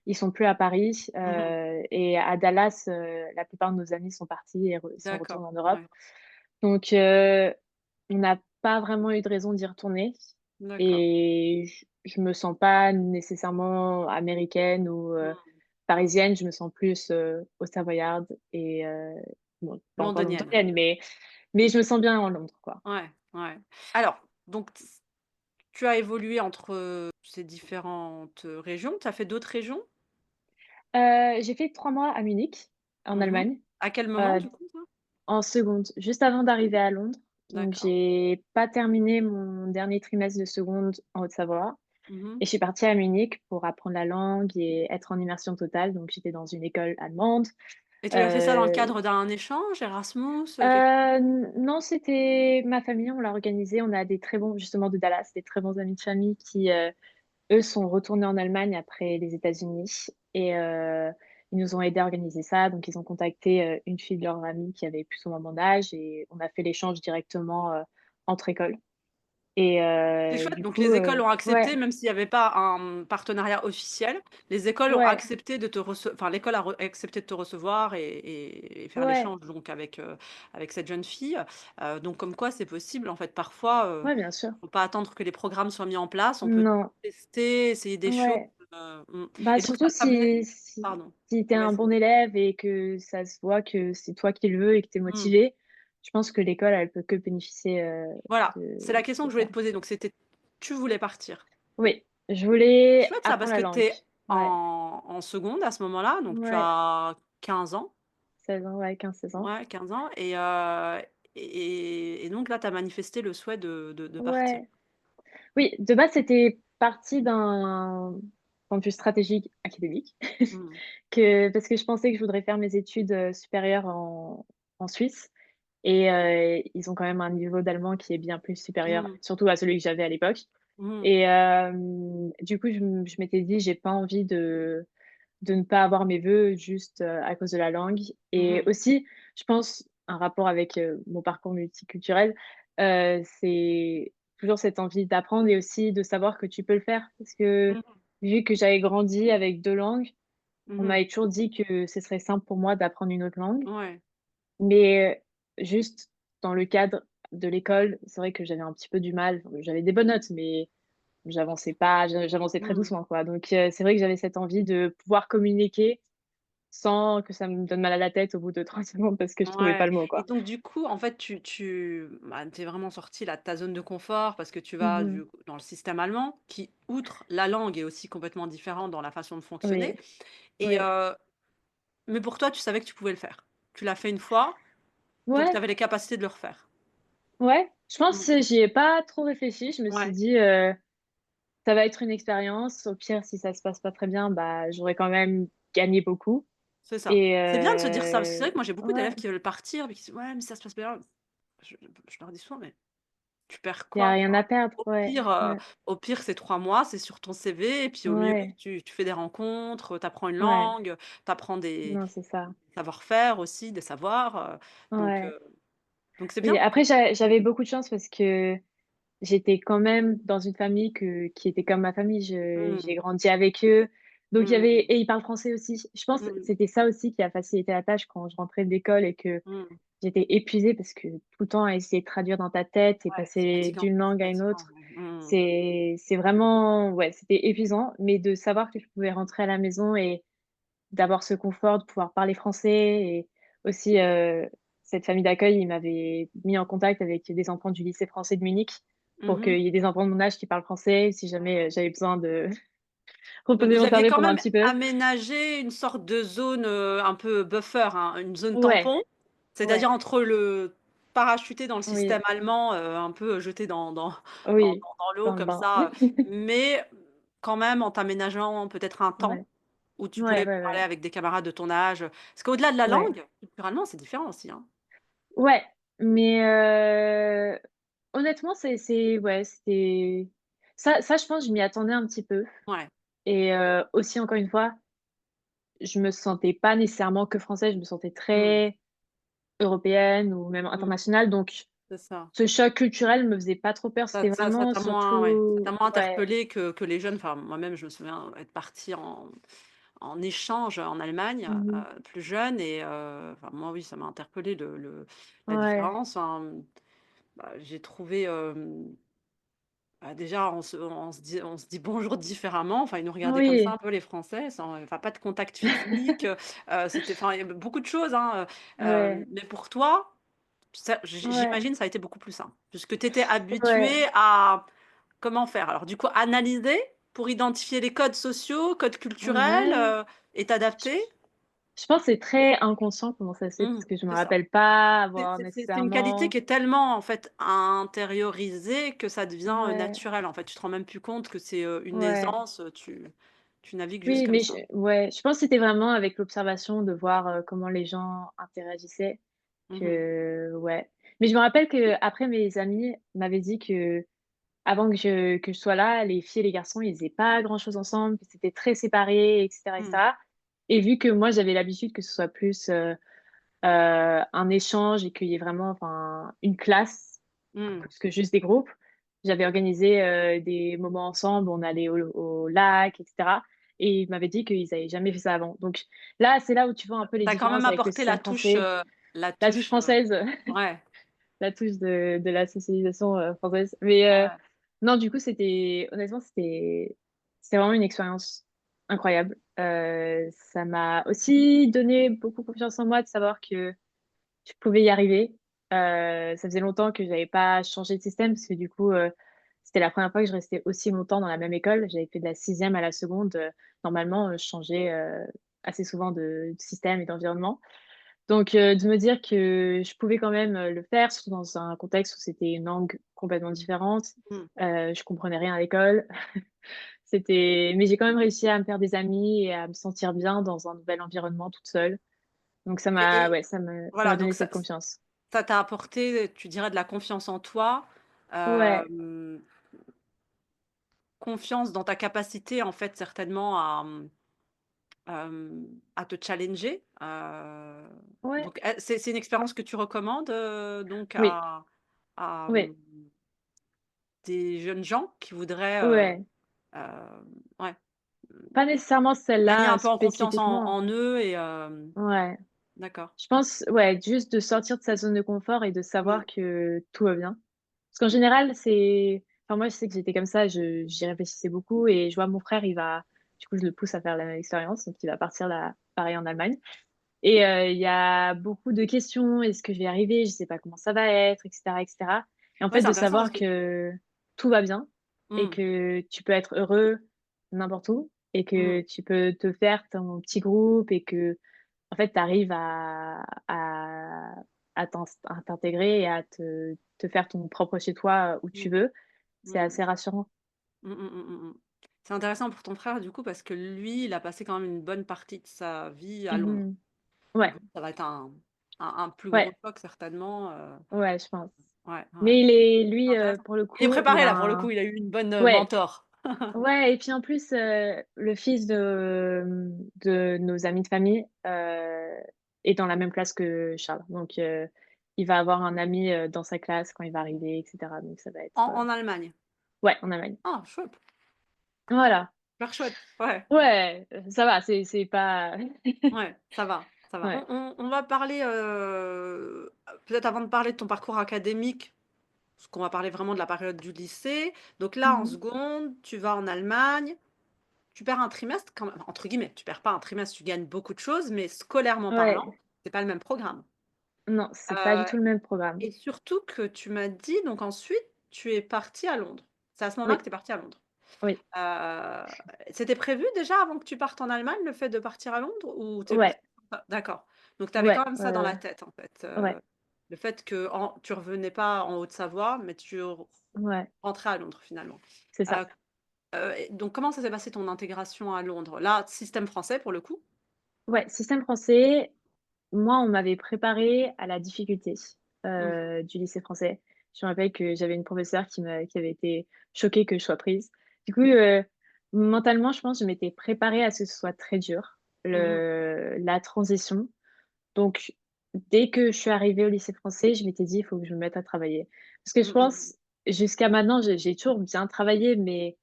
ils sont plus à Paris, Mmh mh. et à Dallas, la plupart de nos amis sont partis et sont D'accord, retournés en Europe. ouais. Donc on n'a pas vraiment eu de raison d'y retourner D'accord. et je me sens pas nécessairement américaine ou Mmh. parisienne, je me sens plus, haute-savoyarde et bon, pas encore Londonienne. londonienne, mais je me sens bien en Londres, quoi. Ouais, ouais. Alors, donc tu as évolué entre, ces différentes, régions. Tu as fait d'autres régions? J'ai fait 3 mois à Munich, en Mmh mh. Allemagne, À quel moment heu, du coup, ça? en seconde, juste avant d'arriver à Londres. Donc D'accord. j'ai pas terminé mon dernier trimestre de seconde en Haute-Savoie Mmh mh. et je suis partie à Munich pour apprendre la langue et être en immersion totale. Donc j'étais dans une école allemande. Et tu as fait ça dans le Heu cadre d'un échange, Erasmus, quelque chose? non, c'était ma famille, on l'a organisé. On a des très bons justement de Dallas, des très bons amis de famille qui, eux sont retournés en Allemagne après les États-Unis et ils nous ont aidés à organiser ça. Donc ils ont contacté, une fille de leur amie qui avait plus ou moins mon âge et on a fait l'échange directement, entre écoles et C'est chouette, du donc coup, les écoles ont ouais, accepté, même s'il y avait pas un, partenariat officiel, les écoles ont ouais, accepté de te enfin l'école a accepté de te recevoir et faire ouais, l'échange donc avec, avec cette jeune fille, donc comme quoi c'est possible en fait parfois, ouais, bien sûr. faut pas attendre que les programmes soient mis en place, on peut Non, tester, essayer des choses, ouais. mmh Bah, et donc surtout ça venait si pardon, tu es un vas-y. bon élève et que ça se voit que c'est toi qui le veux et que tu es Mmh. motivé, je pense que l'école, elle peut que bénéficier, Voilà, c'est la question de que je voulais ça. te poser, donc c'était tu voulais partir. Oui, je C'est voulais chouette ça parce apprendre que la tu langue. es Ouais, en seconde à ce moment-là, donc tu ouais, as 15 ans, 16 ans, ouais, 15 16 ans. ouais 15 ans et donc là tu as manifesté le souhait de partir. Ouais. Oui, de base, c'était parti d'un point de vue stratégique académique Mmh. que parce que je pensais que je voudrais faire mes études, supérieures en Suisse et ils ont quand même un niveau d'allemand qui est bien plus supérieur, Mmh. surtout à celui que j'avais à l'époque Mmh. et du coup, je m'étais dit: «J'ai pas envie de ne pas avoir mes vœux juste, à cause de la langue» et Mmh. aussi, je pense, un rapport avec, mon parcours multiculturel, c'est toujours cette envie d'apprendre et aussi de savoir que tu peux le faire. Parce que, Mmh. vu que j'avais grandi avec 2 langues, on Mmh. m'avait toujours dit que ce serait simple pour moi d'apprendre une autre langue, Ouais. mais juste dans le cadre de l'école, c'est vrai que j'avais un petit peu du mal. J'avais des bonnes notes, mais j'avançais pas, j'avançais très Mmh. doucement, quoi. Donc c'est vrai que j'avais cette envie de pouvoir communiquer sans que ça me donne mal à la tête au bout de 30 secondes parce que je trouvais pas Ouais le mot, et quoi. donc du coup, en fait, tu es vraiment sorti là de ta zone de confort parce que tu vas Mmh. du dans le système allemand qui, outre la langue, est aussi complètement différent dans la façon de fonctionner Oui, et oui. mais pour toi, tu savais que tu pouvais le faire. Tu l'as fait une fois, donc tu Ouais, avais les capacités de le refaire. ouais, je pense Mmh. que j'y ai pas trop réfléchi. Je me suis Ouais, dit, «Ça va être une expérience. Au pire, si ça se passe pas très bien, bah, j'aurais quand même gagné beaucoup» c'est ça. et C'est bien de se dire ça parce que c'est vrai que moi j'ai beaucoup ouais, d'élèves qui veulent partir mais qui disent: «Ouais, mais ça se passe bien». Je je leur dis souvent: «Mais tu perds il y a quoi?» rien Enfin, à perdre. au Ouais, pire, ouais, c'est 3 mois, c'est sur ton CV et puis au mieux ouais, tu fais des rencontres, tu apprends une ouais. langue, tu apprends des Non, c'est ça. savoir-faire aussi, des savoirs, donc Ouais. donc c'est Oui, bien. après j'avais beaucoup de chance parce que j'étais quand même dans une famille qui était comme ma famille. J'ai Mmh. grandi avec eux, donc il y avait Mmh. et ils parlent français aussi. Je pense que Mmh. c'était ça aussi qui a facilité la tâche quand je rentrais de l'école et que Mmh. j'étais épuisée parce que tout le temps à essayer de traduire dans ta tête et Ouais, c'est passer fatigant, d'une c'est langue à une fatigant, autre, ouais. Mmh. c'est vraiment ouais, c'était épuisant, mais de savoir que je pouvais rentrer à la maison et d'avoir ce confort de pouvoir parler français et aussi, cette famille d'accueil, ils m'avaient mis en contact avec des enfants du lycée français de Munich pour Mmh. qu'il y ait des enfants de mon âge qui parlent français si jamais, j'avais besoin de Donc reposer vous mon aviez cerveau quand pendant un même petit peu. aménagé une sorte de zone, un peu buffer, hein, une zone Ouais, tampon, ouais, c'est-à-dire entre le parachuté dans le système oui, allemand, un peu jeté oui, dans l'eau dans le comme bain. ça, mais quand même en t'aménageant peut-être un temps Ouais, où tu ouais, pouvais ouais, parler ouais, avec des camarades de ton âge. Parce qu'au-delà de la ouais, langue, culturellement, c'est différent aussi, hein. ouais, mais honnêtement, c'est ouais, ça, je pense, je m'y attendais un petit peu Ouais. et aussi, encore une fois, je me sentais pas nécessairement que française, je me sentais Mmh. très européenne ou même Mmh. internationale, donc C'est ça. ce choc culturel me faisait pas trop peur. Ça C'était ça ça vraiment t'a moins ouais, ça t'a surtout moins ouais. interpellé que les jeunes. Enfin, moi-même, je me souviens être partie en échange en Allemagne, Mmh mh. plus jeune et enfin, moi, oui, ça m'a interpellé la Ouais. différence. Enfin, bah, j'ai trouvé, bah, déjà, on se dit bonjour différemment. Enfin, ils nous regardaient comme ça Oui, un peu les Français, sans enfin, pas de contact physique, c'était enfin, il y avait beaucoup de choses, hein, ouais, mais pour toi, ça ouais, j'imagine ça a été beaucoup plus simple, puisque tu étais habitué ouais, à comment faire? Alors du coup, analyser pour identifier les codes sociaux, codes culturels, ouais. et Je t'adapter? je pense que c'est très inconscient comment ça se fait Mmh, parce que je me c'est ça. rappelle pas C'est avoir c'est c'est c'est une qualité nécessairement qui est tellement, en fait, intériorisée que ça devient, ouais, naturel, en fait. Tu te rends même plus compte que c'est, une ouais. aisance, tu navigues juste Oui, comme mais ça. je pense que c'était vraiment avec l'observation de voir, comment les gens interagissaient Mmh mh. que ouais. Mais je me rappelle qu'après mes amis m'avaient dit qu'avant que je sois là, les filles et les garçons, ils faisaient pas grand-chose ensemble, que c'était très séparé et Mmh. cetera et vu que moi, j'avais l'habitude que ce soit plus, un échange et qu'il y ait vraiment enfin une classe Mmh. plus que juste des groupes. J'avais organisé, des moments ensemble, on allait au lac et cetera et ils m'avaient dit qu'ils avaient jamais fait ça avant. Donc là, c'est là où tu vois un peu les Tu quand même différences avec le apporté système français, la la touche touche, française, ouais, la touche de la socialisation, française. Mais ouais. non, du coup, c'était honnêtement, c'était vraiment une expérience incroyable. Ça m'a aussi donné beaucoup confiance en moi de savoir que je pouvais y arriver. Ça faisait longtemps que j'avais pas changé de système parce que du coup, c'était la première fois que je restais aussi longtemps dans la même école. J'avais fait de la sixième à la seconde. Normalement, je changeais, assez souvent de système et d'environnement. Donc de me dire que je pouvais quand même, le faire, surtout dans un contexte où c'était une langue complètement différente. Mmh. Je comprenais rien à l'école. Mais j'ai quand même réussi à me faire des amis et à me sentir bien dans un nouvel environnement toute seule. Donc Et ça m'a voilà, donné donc cette confiance. ça t'a apporté, tu dirais, de la confiance en toi, Ouais, confiance dans ta capacité, en fait, certainement à te challenger, ouais, donc c'est une expérience que tu recommandes, donc oui, à, oui, des jeunes gens qui voudraient, ouais. ouais, Pas nécessairement gagner celle-là un peu en confiance spécifiquement. en eux et Ouais. d'accord. Je pense, ouais, juste de sortir de sa zone de confort et de Mmh. savoir que tout va bien. Parce qu'en général, c'est enfin moi, je sais que j'étais comme ça, j'y réfléchissais beaucoup et je vois mon frère, du coup, je le pousse à faire la même expérience, donc il va partir là, pareil en Allemagne et il y a beaucoup de questions: «Est-ce que je vais y arriver? Je sais pas comment ça va être?» et cetera et en Ouais, fait, c'est de intéressant parce savoir que que tout va bien et mmh, que tu peux être heureux n'importe où et mmh, que tu peux te faire ton petit groupe et qu'en fait, tu arrives à t'intégrer et à te faire ton propre chez toi, où tu mmh, veux. C'est mmh. assez rassurant. Mmh mh, mmh mh, mmh. C'est intéressant pour ton frère du coup parce que lui, il a passé quand même une bonne partie de sa vie à Londres. Mmh. Ouais, Donc ça va être un plus gros ouais, choc certainement, ouais, je pense. ouais, ouais. Mais C'est lui, intéressant. pour le Il est coup, il préparé a là pour le coup, un il a eu une bonne, ouais, mentor. ouais et puis en plus, le fils de nos amis de famille, est dans la même classe que Charles. Donc il va avoir un ami, dans sa classe quand il va arriver et cetera. Donc ça va être, En Allemagne. ouais, en Allemagne. Ah chouette, Voilà. super chouette, ouais, Ouais, ça va, c'est pas ouais, ça va, ça va. ouais. On va parler, peut-être avant de parler de ton parcours académique, parce qu'on va parler vraiment de la période du lycée. Donc là, en Mmh. seconde, tu vas en Allemagne. Tu perds un trimestre quand même, entre guillemets, tu perds pas un trimestre, tu gagnes beaucoup de choses, mais scolairement parlant, Ouais, c'est pas le même programme. non, c'est pas du Heu tout le même programme. et surtout que tu m'as dit donc ensuite tu es partie à Londres. C'est à ce moment-là que Oui, tu es partie à Londres. oui, Heu, C'était prévu déjà avant que tu partes en Allemagne, le fait de partir à Londres ou tu es ouais, partie d'accord. Donc tu avais ouais, quand même ça dans la tête en fait, ouais, le fait que tu revenais pas en Haute-Savoie, mais tu ouais, rentrais à Londres finalement. c'est ça. Heu et donc comment ça s'est passé ton intégration à Londres? Là, système français pour le coup? Ouais, système français, moi, on m'avait préparée à la difficulté, Mmh. du lycée français. Je me rappelle que j'avais une professeure qui avait été choquée que je sois prise. Du coup, mentalement, je pense, je m'étais préparée à ce que ce soit très dur, Mmh. la transition. Donc dès que je suis arrivée au lycée français, je m'étais dit: «Il faut que je me mette à travailler». Parce que je Mmh mh. pense, jusqu'à maintenant, j'ai toujours bien travaillé, mais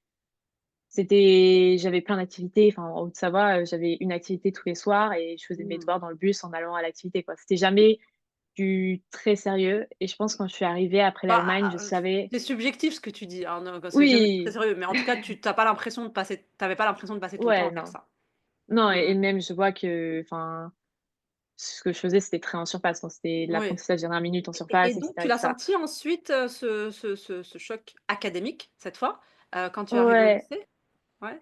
j'avais plein d'activités, enfin, en Haute-Savoie, j'avais une activité tous les soirs et je faisais mes Mmh. devoirs dans le bus en allant à l'activité, quoi. C'était jamais du très sérieux et je pense quand je suis arrivée après Bah, l'Allemagne, je savais c'est subjectif ce que tu dis, hein, ne c'est jamais très oui, sérieux, mais en tout cas, tu pas l'impression de passer tu avais pas l'impression de passer ton temps ouais, à faire non. ça. Non Mmh et mh. même je vois que enfin, ce que je faisais, c'était très en surface, enfin, c'était de Oui. l'apprentissage dernière minute en Et surface et donc cetera tu et l'as cetera. senti ensuite, ce choc académique, cette fois, quand tu es arrivée au Ouais, lycée? Ouais?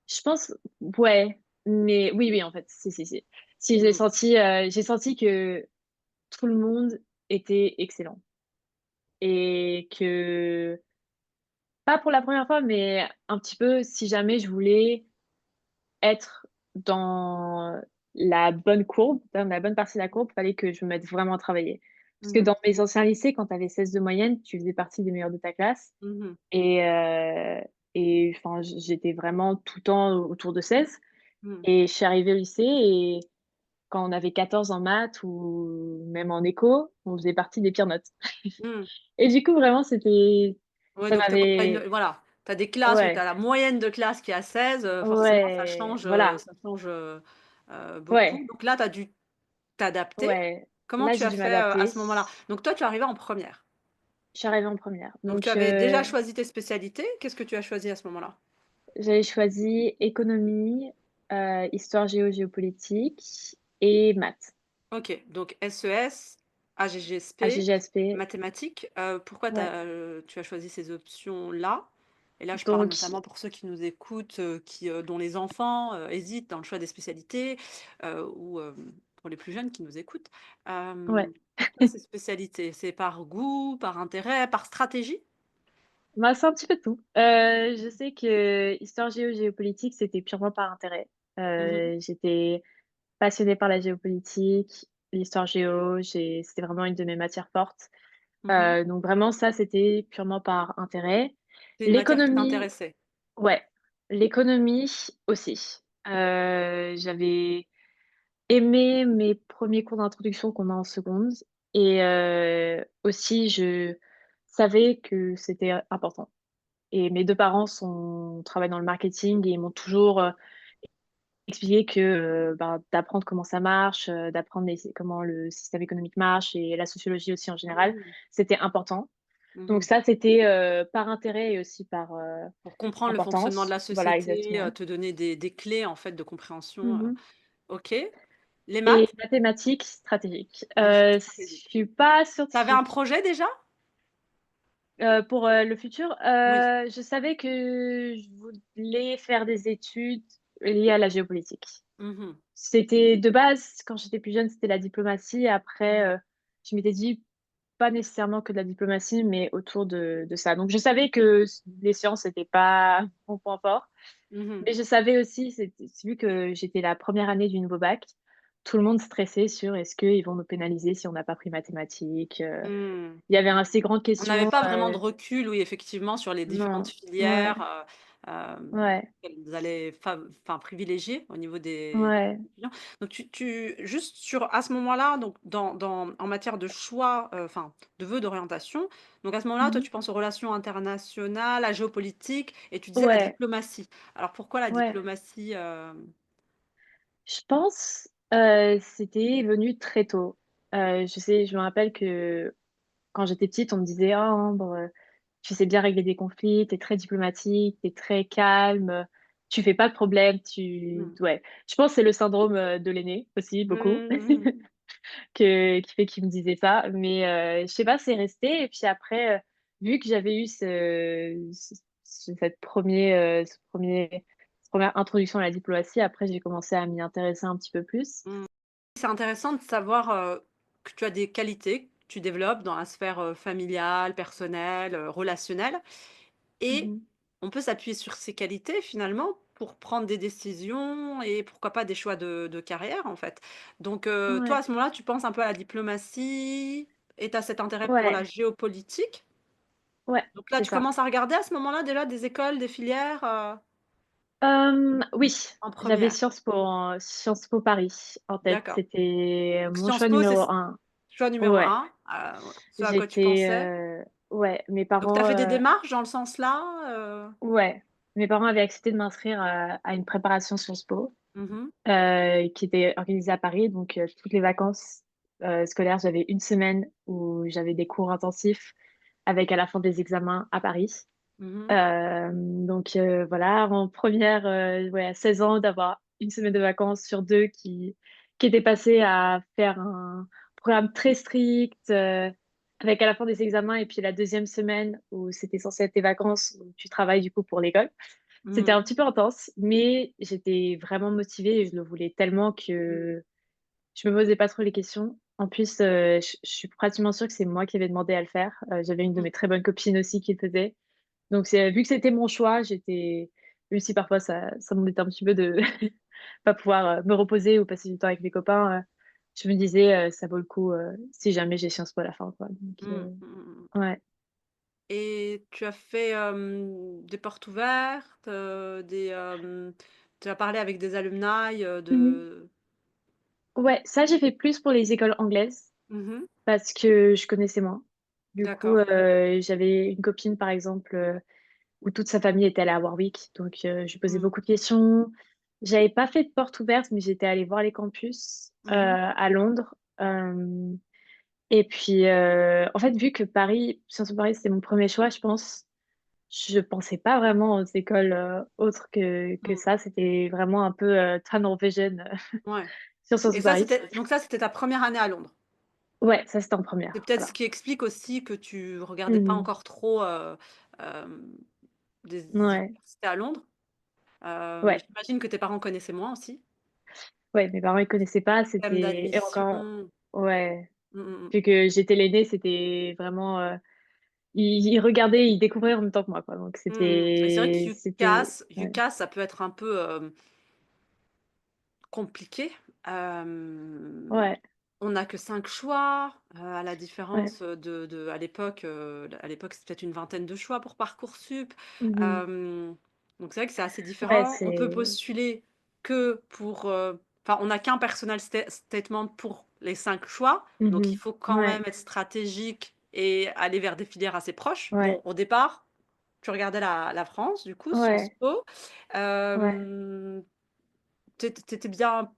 je pense ouais, mais oui, oui, en fait, si, si, si. Si, Mmh mh. j'ai senti que tout le monde était excellent et que pas pour la première fois, mais un petit peu, si jamais je voulais être dans la bonne courbe, dans la bonne partie de la courbe, fallait que je me mette vraiment à travailler. Parce que Mmh mh. dans mes anciens lycées, quand tu avais 16 de moyenne, tu faisais partie des meilleurs de ta classe Mmh mh. et enfin, j'étais vraiment tout le temps autour de 16 Mmh. et je suis arrivée au lycée et quand on avait 14 en maths ou même en éco, on faisait partie des pires notes Mmh. et du coup, vraiment, Ouais, ça donc tu quand tu as une m'avait voilà, tu as des classes où tu ouais, as la moyenne de classe qui est à 16, forcément ouais, voilà, ça change, beaucoup. ouais, Donc là, tu as dû t'adapter. ouais. Comment Là, tu j'ai as dû fait, à m'adapter. ce moment-là? Donc toi, tu es arrivée en première. Je suis arrivée en première. Donc tu Donc, avais déjà choisi tes spécialités. Qu'est-ce que tu as choisi à ce moment-là? j'avais choisi économie, histoire géo, géopolitique et maths, OK, donc SES, AGGSP, AGGSP, mathématiques. Pourquoi ouais. tu as choisi ces options-là? Et là, je parle Donc notamment pour ceux qui nous écoutent, dont les enfants, hésitent dans le choix des spécialités, ou, pour les plus jeunes qui nous écoutent. ouais. Pourquoi ces spécialités? C'est par goût, par intérêt, par stratégie? Bah, c'est un petit peu de tout. Je sais que histoire géo, géopolitique, c'était purement par intérêt. Mmh. J'étais passionnée par la géopolitique, l'histoire géo, c'était vraiment une de mes matières fortes. Mmh. Donc vraiment ça, c'était purement par intérêt. C'est une matière qui L'économie t'intéressait? ouais, l'économie aussi. J'avais aimé mes premiers cours d'introduction qu'on a en seconde et aussi je savais que c'était important et mes 2 parents travaillent dans le marketing et ils m'ont toujours, expliqué que, ben, d'apprendre comment ça marche, d'apprendre comment le système économique marche et la sociologie aussi en général, Mmh. c'était important. Donc Mmh. ça, c'était, par intérêt et aussi par, Pour comprendre le fonctionnement de importance. la Voilà, société, exactement. te donner des clés, en fait, de compréhension, Mmh. OK. Les Et maths? mathématiques stratégiques. Je Stratégie. suis pas Tu avais un scientifique. projet déjà? Pour, le futur, Oui. je savais que je voulais faire des études liées à la géopolitique. Mmh. C'était de base, quand j'étais plus jeune, c'était la diplomatie. Après, je m'étais dit: «Pas nécessairement que de la diplomatie, mais autour de ça». Donc je savais que les sciences, c'était pas mon point fort, Mmh. mais je savais aussi, vu que j'étais la première année du nouveau bac, tout le monde stressait sur: «Est-ce qu'ils vont nous pénaliser si on n'a pas pris mathématiques?» Mmh. Il y avait assez grande On n'avait question, pas vraiment de recul, oui, effectivement, sur les différentes non, ouais, filières, ouais, qu'elles allaient privilégier au niveau des ouais. étudiants. Donc juste sur à ce moment-là, donc en matière de choix, de vœux d'orientation, donc à ce moment-là, toi, Mmh. tu penses aux relations internationales, à géopolitique et tu disais la Ouais, diplomatie. Alors pourquoi la ouais. diplomatie, Je pense, c'était venu très tôt. Je me rappelle que quand j'étais petite, on me disait: «Oh Ambre, tu sais bien régler des conflits, tu es très diplomatique, tu es très calme, tu fais pas de problème, tu» Mmh. ouais. Je pense que c'est le syndrome, de l'aîné aussi beaucoup Mmh. qui fait qu'ils me disaient ça. Mais, je sais pas, c'est resté et puis après, vu que j'avais eu cette 1re introduction à la diplomatie, après j'ai commencé à m'y intéresser un petit peu plus. Mmh. C'est intéressant de savoir, que tu as des qualités que tu développes dans la sphère, familiale, personnelle, relationnelle Mmh et mh. on peut s'appuyer sur ces qualités finalement pour prendre des décisions et pourquoi pas des choix de carrière en fait. Donc toi Ouais. à ce moment-là, tu penses un peu à la diplomatie et tu as cet intérêt pour la Ouais, géopolitique. ouais, Donc là, c'est tu ça. commences à regarder à ce moment-là déjà des écoles, des filières, Oui, en j'avais première. Sciences Po Paris en tête. D'accord. C'était Donc mon Sciences choix Po, c'est numéro un. choix numéro Ouais, un, ce à quoi tu j'étais, pensais. ouais, mes Donc tu as parents, fait des démarches dans le sens là, ouais, mes parents avaient accepté de m'inscrire à une préparation Sciences Po, Mmh. qui était organisée à Paris. Donc, toutes les vacances, scolaires, j'avais une semaine où j'avais des cours intensifs avec à la fin des examens à Paris. Mmh. Donc, voilà, en première, ouais, à 16 ans, d'avoir une semaine de vacances sur 2 qui était passée à faire un programme très strict, avec à la fin des examens et puis la deuxième semaine où c'était censé être tes vacances, où tu travailles du coup pour l'école. C'était Mmh. un petit peu intense, mais j'étais vraiment motivée et je le voulais tellement Mmh. que je me posais pas trop les questions. En plus, je suis pratiquement sûre que c'est moi qui avais demandé à le faire. J'avais une de Mmh. mes très bonnes copines aussi qui le faisait. Donc c'est vu que c'était mon choix, même si parfois ça m'embêtait un petit peu de pas pouvoir, me reposer ou passer du temps avec mes copains, je me disais, «Ça vaut le coup, si jamais j'ai Sciences Po à la fin, quoi». Donc Mmh. Mmh mh. ouais. Et tu as fait, des portes ouvertes, tu as parlé avec des alumni, Mmh. de Ouais, ça j'ai fait plus pour les écoles anglaises mmh. parce que je connaissais moins. Du coup, D'accord. j'avais une copine par exemple, où toute sa famille était allée à Warwick, donc je lui posais Mmh. beaucoup de questions. J'avais pas fait de porte ouverte, mais j'étais allée voir les campus, Mmh. à Londres. Et puis, en fait, vu que Sciences Po Paris, c'était mon premier choix, je pense, je pensais pas vraiment aux écoles, autres que Mmh. ça. C'était vraiment un peu, tunnel vision, Ouais. sur Sciences Et Po ça, Paris. c'était ta première année à Londres? Ouais, ça, c'était en C'est première, peut-être ce voilà. qui explique aussi que tu regardais pas Mmh. encore trop, hem, des Ouais, universités à Londres. ouais, J'imagine que tes parents connaissaient moins aussi? ouais, mes parents, ils connaissaient pas, Système c'était et encore d'admission. ouais, Mmh mh mh. vu que j'étais l'aînée, c'était vraiment, ils regardaient, ils découvraient en même temps que moi, quoi, donc Mmh. Et c'est vrai que ouais, UCAS, ça peut être un peu, compliqué. ouais, On n'a que 5 choix, à la ouais. différence, de à l'époque, c'était peut-être une vingtaine de choix pour Parcoursup. Mmh mh. Hem, donc c'est vrai que c'est assez Ouais, différent. On peut c'est postuler que pour, enfin, on n'a qu'un personal statement pour les 5 choix, donc il mmh faut quand ouais, même être stratégique et aller vers des filières assez proches. Bon, ouais, au départ, tu regardais la France, du coup, Sciences ouais, Po. ouais, Hem tu étais bien,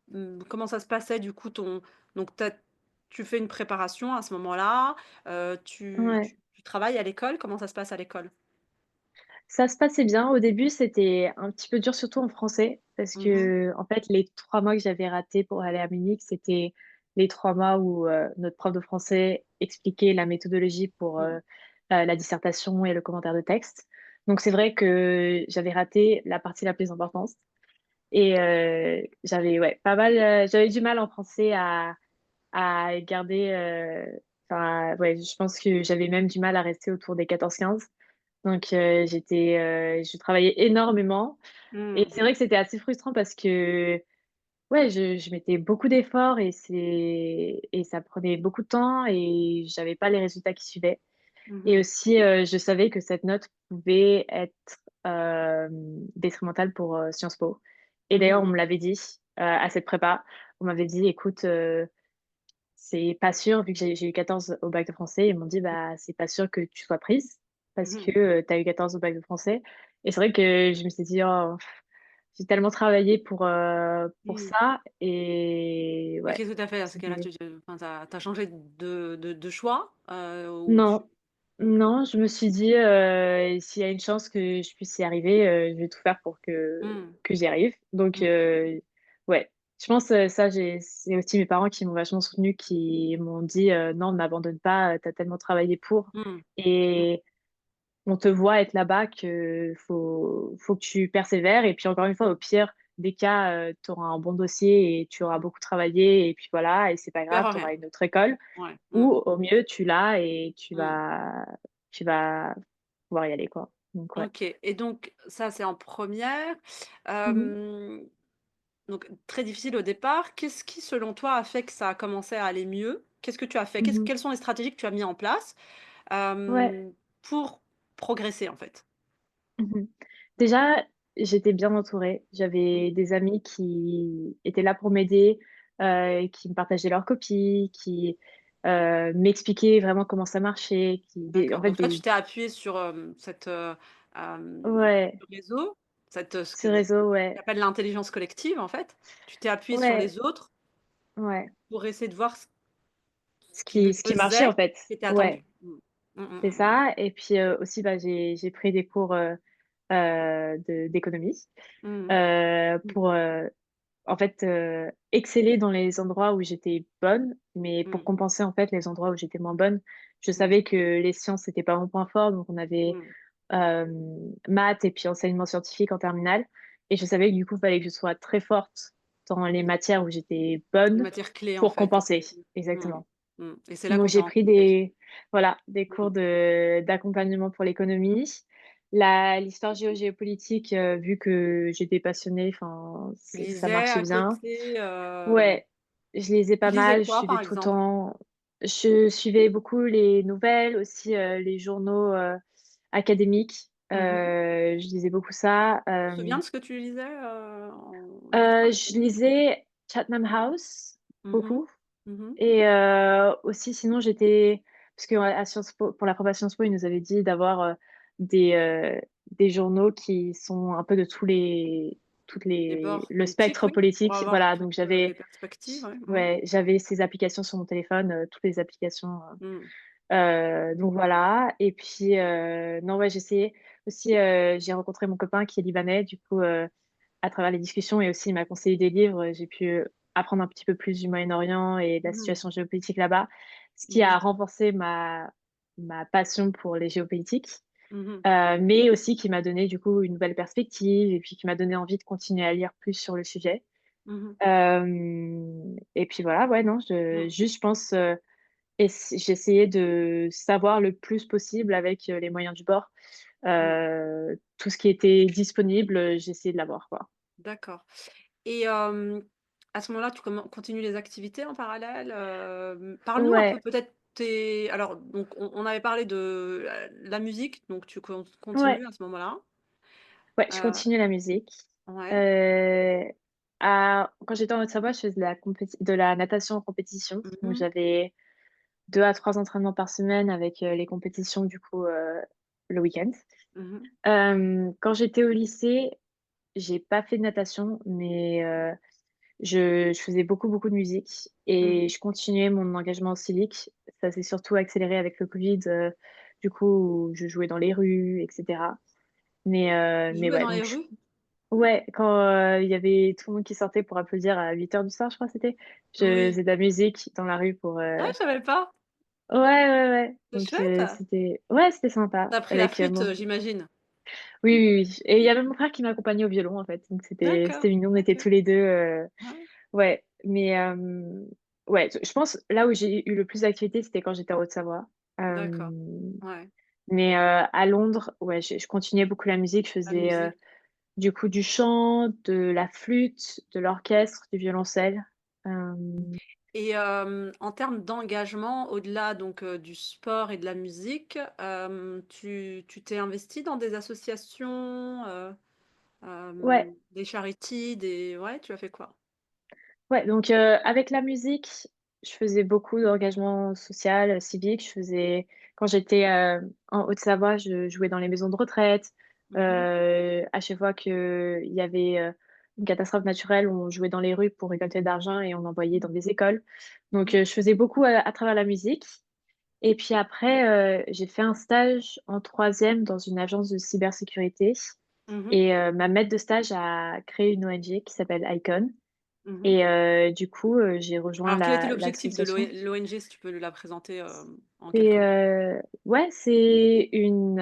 comment ça se passait du coup donc tu fais une préparation à ce moment-là, ouais. tu travailles à l'école? Comment ça se passe à l'école? Ça se passait bien. Au début, c'était un petit peu dur, surtout en français, parce Mmh mh. que en fait, les 3 mois que j'avais ratés pour aller à Munich, c'était les 3 mois où, notre prof de français expliquait la méthodologie pour, Mmh. la dissertation et le commentaire de texte. Donc c'est vrai que j'avais raté la partie la plus importante et j'avais, ouais, pas mal, j'avais du mal en français à garder, enfin, ouais, je pense que j'avais même du mal à rester autour des 14-15. Donc je travaillais énormément et Mmh. c'est vrai que c'était assez frustrant parce que, ouais, je mettais beaucoup d'efforts et ça prenait beaucoup de temps et j'avais pas les résultats qui suivaient Mmh et mh. aussi, je savais que cette note pouvait être, détrimentale pour, Sciences Po et Mmh d'ailleurs, on mh. me l'avait dit, à cette prépa. On m'avait dit: «Écoute, c'est pas sûr, vu que j'ai eu 14 au bac de français, ils m'ont dit: «Bah, c'est pas sûr que tu sois prise parce Mmh. que, tu as eu 14 au bac de français» et c'est vrai que je me suis dit: «Oh, j'ai tellement travaillé pour Mmh. ça» et Et ouais, qu'est-ce que tu as fait dans ces cas-là? c'était Enfin, tu as changé de choix, ou tu non, non, je me suis dit: «S'il y a une chance que je puisse y arriver, je vais tout faire pour mmh. que j'y arrive» donc Mmh. ouais, je pense, ça c'est aussi mes parents qui m'ont vachement soutenue, qui m'ont dit: «Non, n'abandonne pas, tu as tellement travaillé pour Mmh. Mmh. et on te voit être là-bas que faut que tu persévères et puis encore une fois, au pire des cas, tu auras un bon dossier et tu auras beaucoup travaillé et puis voilà et c'est pas grave, Peur tu auras rien. une autre école Ouais. Mmh. ou au mieux tu l'as et Mmh. tu vas pouvoir y aller, quoi». Donc ouais. OK, et donc ça, c'est en première. Mmh mh. Hem donc très difficile au départ. Qu'est-ce qui, selon toi, a fait que ça a commencé à aller mieux? Qu'est-ce que tu as fait? Mmh. Quelles sont les stratégies que tu as mis en place, Ouais. pour progresser, en fait? Mmh. Déjà, j'étais bien entourée. Mmh. J'avais des amis qui étaient là pour m'aider, qui me partageaient leurs copies, qui, m'expliquaient vraiment comment ça marchait, qui des en D'accord, fait donc toi, tu des t'es appuyé sur, ouais, ce réseau, ce ce que réseau, tu ouais. appelles l'intelligence collective, en fait. Tu t'es appuyé sur Ouais, les autres ouais. pour essayer de voir ce Ce qu'ils qui marchait, faisaient, en fait. qui était attendu. Ouais, Mmh. Mmh, c'est mmh, mmh, ça et puis, aussi, bah, j'ai pris des cours, de d'économie, mmh. Mmh. pour, en fait, exceller dans les endroits où j'étais bonne, mais Mmh, pour mmh, compenser, en fait, les endroits où j'étais moins bonne. Je mmh, savais que les sciences, c'était pas mon point fort, donc on avait, mmh. maths et puis enseignement scientifique en terminale et je savais que du coup, il fallait que je sois très forte dans les matières où j'étais Une bonne matière clé, en pour fait. compenser. Mmh. Exactement. Mmh et c'est là Donc qu'on t'a j'ai pris rencontré. des Mmh. cours d'accompagnement pour l'économie. L'histoire géopolitique, vu que j'étais passionnée, enfin, Tu ça lisais marchait à bien. côté, Ouais, je lisais tu pas lisais mal, je quoi, suivais par tout le exemple? temps. Je suivais beaucoup les nouvelles, aussi, les journaux, académiques. Mmh mh. Je lisais beaucoup ça. Tu te souviens de ce que tu lisais, en histoire? Je lisais Chatham House, Mmh mh. beaucoup. Mmh. Et aussi sinon j'étais parce que à Sciences Po pour la prépa Sciences Po, ils nous avaient dit d'avoir, des, heu, des journaux qui sont un peu de toutes Des les bords le politiques, spectre oui, pour politique. avoir Voilà, toutes, donc les j'avais perspectives, ouais. Mmh. ouais, j'avais ces applications sur mon téléphone, toutes les applications, Mmh. donc voilà et puis, non, ouais, j'essayais aussi, j'ai rencontré mon copain qui est libanais, du coup, à travers les discussions et aussi il m'a conseillé des livres, j'ai pu apprendre un petit peu plus du Moyen-Orient et de la Mmh mh. situation géopolitique là-bas, ce qui Mmh. a renforcé ma passion pour les géopolitiques, Mmh. mais aussi qui m'a donné du coup une nouvelle perspective et puis qui m'a donné envie de continuer à lire plus sur le sujet. Mmh. Et puis voilà, ouais, non, Mmh. je pense, j'essayais de savoir le plus possible avec, les moyens du bord. Mmh. Tout ce qui était disponible, j'essayais de l'avoir, quoi. D'accord et à ce moment-là, tu continues les activités en parallèle? Parle-nous un peu Ouais, peut-être tes alors donc on avait parlé de la musique, donc tu ouais, continues à ce moment-là? ouais, je Heu, continue la musique. ouais. Heu, quand j'étais en Haute-Savoie, je faisais de la natation en compétition, Mmh donc mh. j'avais 2 à 3 entraînements par semaine avec, les compétitions du coup, le week-end. Mmh. Quand j'étais au lycée, j'ai pas fait de natation, mais je faisais beaucoup, beaucoup de musique et Mmh. je continuais mon engagement civique. Ça s'est surtout accéléré avec le covid, du coup, je jouais dans les rues et cetera. Tu Mais jouais ouais, dans les donc rues? ouais, quand, il y avait tout le monde qui sortait pour applaudir à 8 heures du soir, je crois que c'était, je Oui. faisais de la musique dans la rue pour, Ah, je savais pas. ouais, ouais, ouais, C'est donc chouette. c'était sympa Tu as appris la avec, flûte, mon j'imagine? oui, oui, oui et il y avait mon frère qui m'accompagnait au violon, en fait, donc D'accord, c'était mignon, on était OK. tous les 2. Ouais, Ouais, mais ouais, je pense là où j'ai eu le plus d'activités, c'était quand j'étais en Haute-Savoie. d'accord. Hem, Ouais, mais à Londres, ouais, je continuais beaucoup la musique. Je la faisais, musique. du coup du chant, de la flûte, de l'orchestre, du violoncelle. Hem, Et en termes d'engagement, au-delà donc du sport et de la musique, tu t'es investi dans des associations, ouais. des charities, des ouais, tu as fait quoi? Ouais, donc avec la musique, je faisais beaucoup d'engagement social, civique. Je faisais quand j'étais, en Haute-Savoie, je jouais dans les maisons de retraite. Mmh. À chaque fois qu'il y avait, une catastrophe naturelle, on jouait dans les rues pour récolter de l'argent et on envoyait Mmh. dans des écoles. Donc Mmh. je faisais beaucoup à travers la musique et puis après, j'ai fait un stage en troisième dans une agence de cybersécurité Mmh. et ma maître de stage a créé une ONG qui s'appelle Icon. Mmh. Et du coup, j'ai rejoint Alors quel était l'objectif de l'association. l'ONG, si tu peux la présenter, en quelques C'est, mots? ouais, c'est une,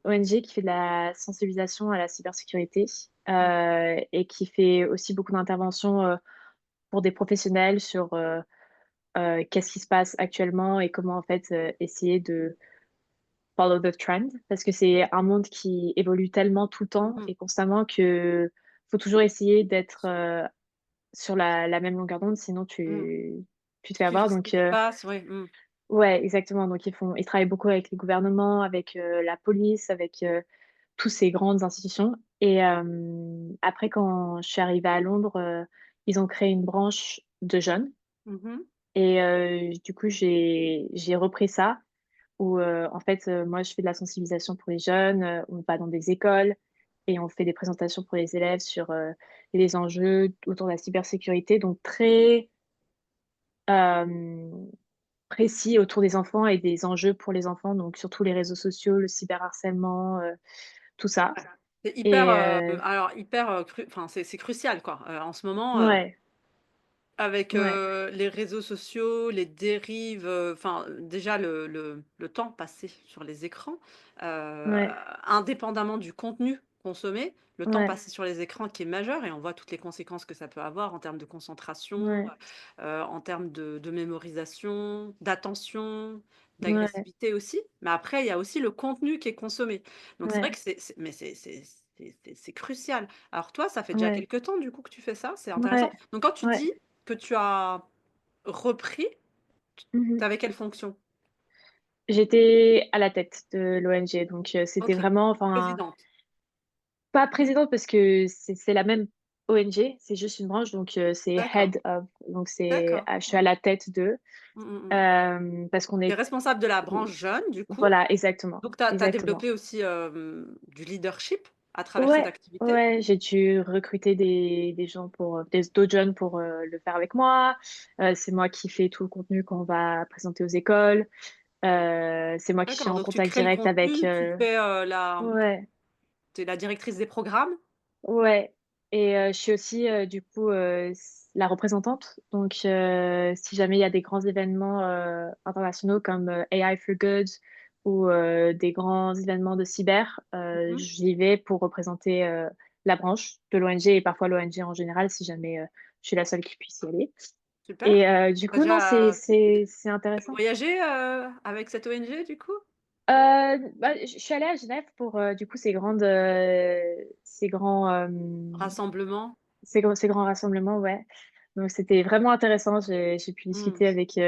ONG qui fait de la sensibilisation à la cybersécurité, Mmh. et qui fait aussi beaucoup d'interventions, pour des professionnels sur, qu'est-ce qui se passe actuellement et comment en fait, essayer de follow the trend. Parce que c'est un monde qui évolue tellement tout le temps Mmh. et constamment que faut toujours essayer d'être, sur la même longueur d'onde, sinon Mmh. tu te fais Suivre avoir. ce Donc qui se passe, oui. Mmh. ouais, exactement. Donc ils travaillent beaucoup avec les gouvernements, avec, la police, avec, tous ces grandes institutions. Et après quand je suis arrivée à Londres, ils ont créé une branche de jeunes. Mmh. Et du coup j'ai repris ça où, en fait, moi je fais de la sensibilisation pour les jeunes, on va dans des écoles et on fait des présentations pour les élèves sur, les enjeux autour de la cybersécurité, donc très, hem, précis autour des enfants et des enjeux pour les enfants, donc surtout les réseaux sociaux, le cyberharcèlement, tout ça. Ouais. C'est hyper, Et alors hyper, enfin c'est crucial quoi, en ce moment, ouais, avec, ouais, les réseaux sociaux, les dérives, enfin, déjà le temps passé sur les écrans, ouais, indépendamment du contenu consommé, le temps ouais, passé sur les écrans qui est majeur et on voit toutes les conséquences que ça peut avoir en termes de concentration, ouais, en termes de mémorisation, d'attention, ouais, d'agressivité aussi. Mais après, il y a aussi le contenu qui est consommé. Donc c'est vrai ouais, que c'est crucial. Alors toi, ça fait déjà ouais, quelque temps du coup que tu fais ça? C'est intéressant. ouais, Donc quand tu ouais. dis que tu as repris, tu Mmh. avais quelle fonction? J'étais à la tête de l'ONG, donc c'était OK, vraiment, enfin, présidente. pas présidente parce que c'est la même ONG, c'est juste une branche, donc c'est D'accord, head of, donc c'est d'accord. je suis à la tête de, Mmh mh, mmh. parce qu'on Tu es est responsable de la branche jeune du coup, voilà, exactement, donc tu as exactement. développé aussi, du leadership à travers cette Ouais, activité? ouais, j'ai dû recruter des gens pour, d'autres jeunes pour, le faire avec moi. C'est moi qui fais tout le contenu qu'on va présenter aux écoles. C'est moi qui suis D'accord, en donc tu contact crées le direct avec, contenu, tu fais, la ouais. tu es la directrice des programmes? Ouais. Et je suis aussi, du coup, s la représentante. Donc si jamais il y a des grands événements, internationaux comme, AI for Good ou des grands événements de cyber, Mmh. j'y vais pour représenter, la branche de l'ONG et parfois l'ONG en général si jamais, je suis la seule qui puisse y aller. Super. Et du Tu as coup, non, déjà, c'est intéressant. voyagé, avec cette ONG du coup? Bah, je suis allée à Genève pour, du coup, ces grands, Rassemblement? ces grands rassemblements, ouais. Donc c'était vraiment intéressant. J'ai pu Mmh. discuter avec,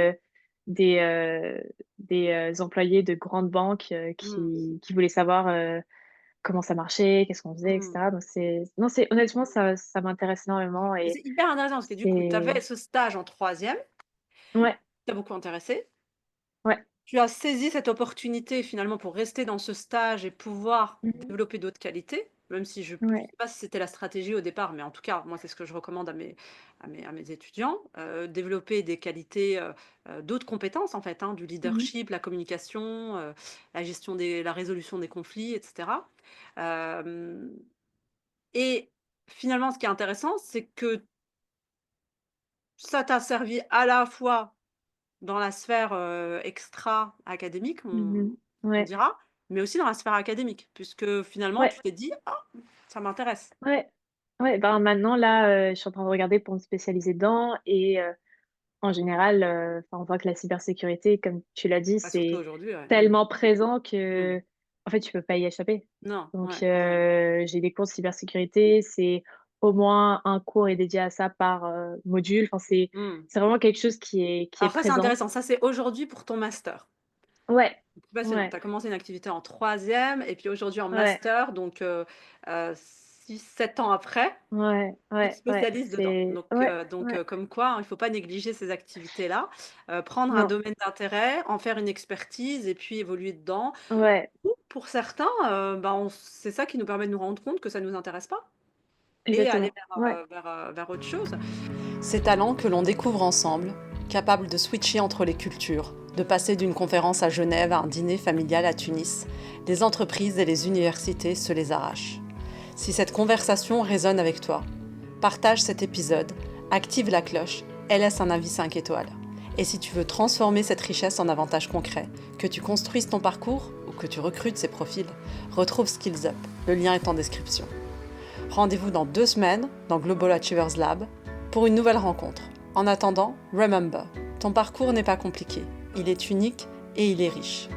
des, heu employés de grandes banques, Mmh. qui voulaient savoir, comment ça marchait, qu'est-ce qu'on faisait et Mmh. cetera. Donc c'est non, c'est honnêtement, ça m'intéresse énormément Et et c'est hyper intéressant parce que du coup, tu c'est avais ce stage en troisième, ouais, qui t'a beaucoup intéressé. ouais. Tu as saisi cette opportunité finalement pour rester dans ce stage et pouvoir Mmh mh. développer d'autres qualités, même si je ne Ouais. sais pas si c'était la stratégie au départ, mais en tout cas, moi, c'est ce que je recommande à mes étudiants, développer des qualités, d'autres compétences en fait, hein, du Mmh mh. leadership, la communication, la résolution des conflits et cetera. Hem et finalement, ce qui est intéressant, c'est que ça t'a servi à la fois dans la sphère, extra-académique, Mmh. on Ouais. dira, mais aussi dans la sphère académique, puisque finalement Ouais. tu t'es dit: «Ah, ça m'intéresse». Ouais. Ouais, ben, maintenant là, je suis en train de regarder pour me spécialiser dedans et en général, enfin, on voit que la cybersécurité, comme tu l'as dit, Bah, surtout c'est aujourd'hui, ouais. tellement présent Mmh. que en fait, tu peux pas y échapper. Non, Donc ouais, ouais. j'ai des cours de cybersécurité, c'est au moins un cours est dédié à ça par, module. Enfin, Mmh. c'est vraiment quelque chose qui est Alors ça, c'est présent. intéressant, ça, c'est aujourd'hui pour ton master. Ouais, C'est passionnant. Tu ouais, as commencé une activité en troisième et puis aujourd'hui en ouais, master, donc 6-7 ans après. ouais, Tu te ouais, ouais, spécialises dedans. c'est ouais, ouais, Comme quoi, hein, il ne faut pas négliger ces activités-là, prendre un non, domaine d'intérêt, en faire une expertise et puis évoluer dedans. ouais, Ou pour certains, bah, on c'est ça qui nous permet de nous rendre compte que ça ne nous intéresse pas et aller exactement. Ouais. vers autre chose. Ces talents que l'on découvre ensemble, capables de switcher entre les cultures, de passer d'une conférence à Genève à un dîner familial à Tunis, les entreprises et les universités se les arrachent. Si cette conversation résonne avec toi, partage cet épisode, active la cloche et laisse un avis 5 étoiles. Et si tu veux transformer cette richesse en avantages concrets, que tu construises ton parcours ou que tu recrutes ces profils, retrouve Skills Up, le lien est en description. Rendez-vous dans 2 semaines dans Global Achievers Lab pour une nouvelle rencontre. En attendant, remember, ton parcours n'est pas compliqué, il est unique et il est riche.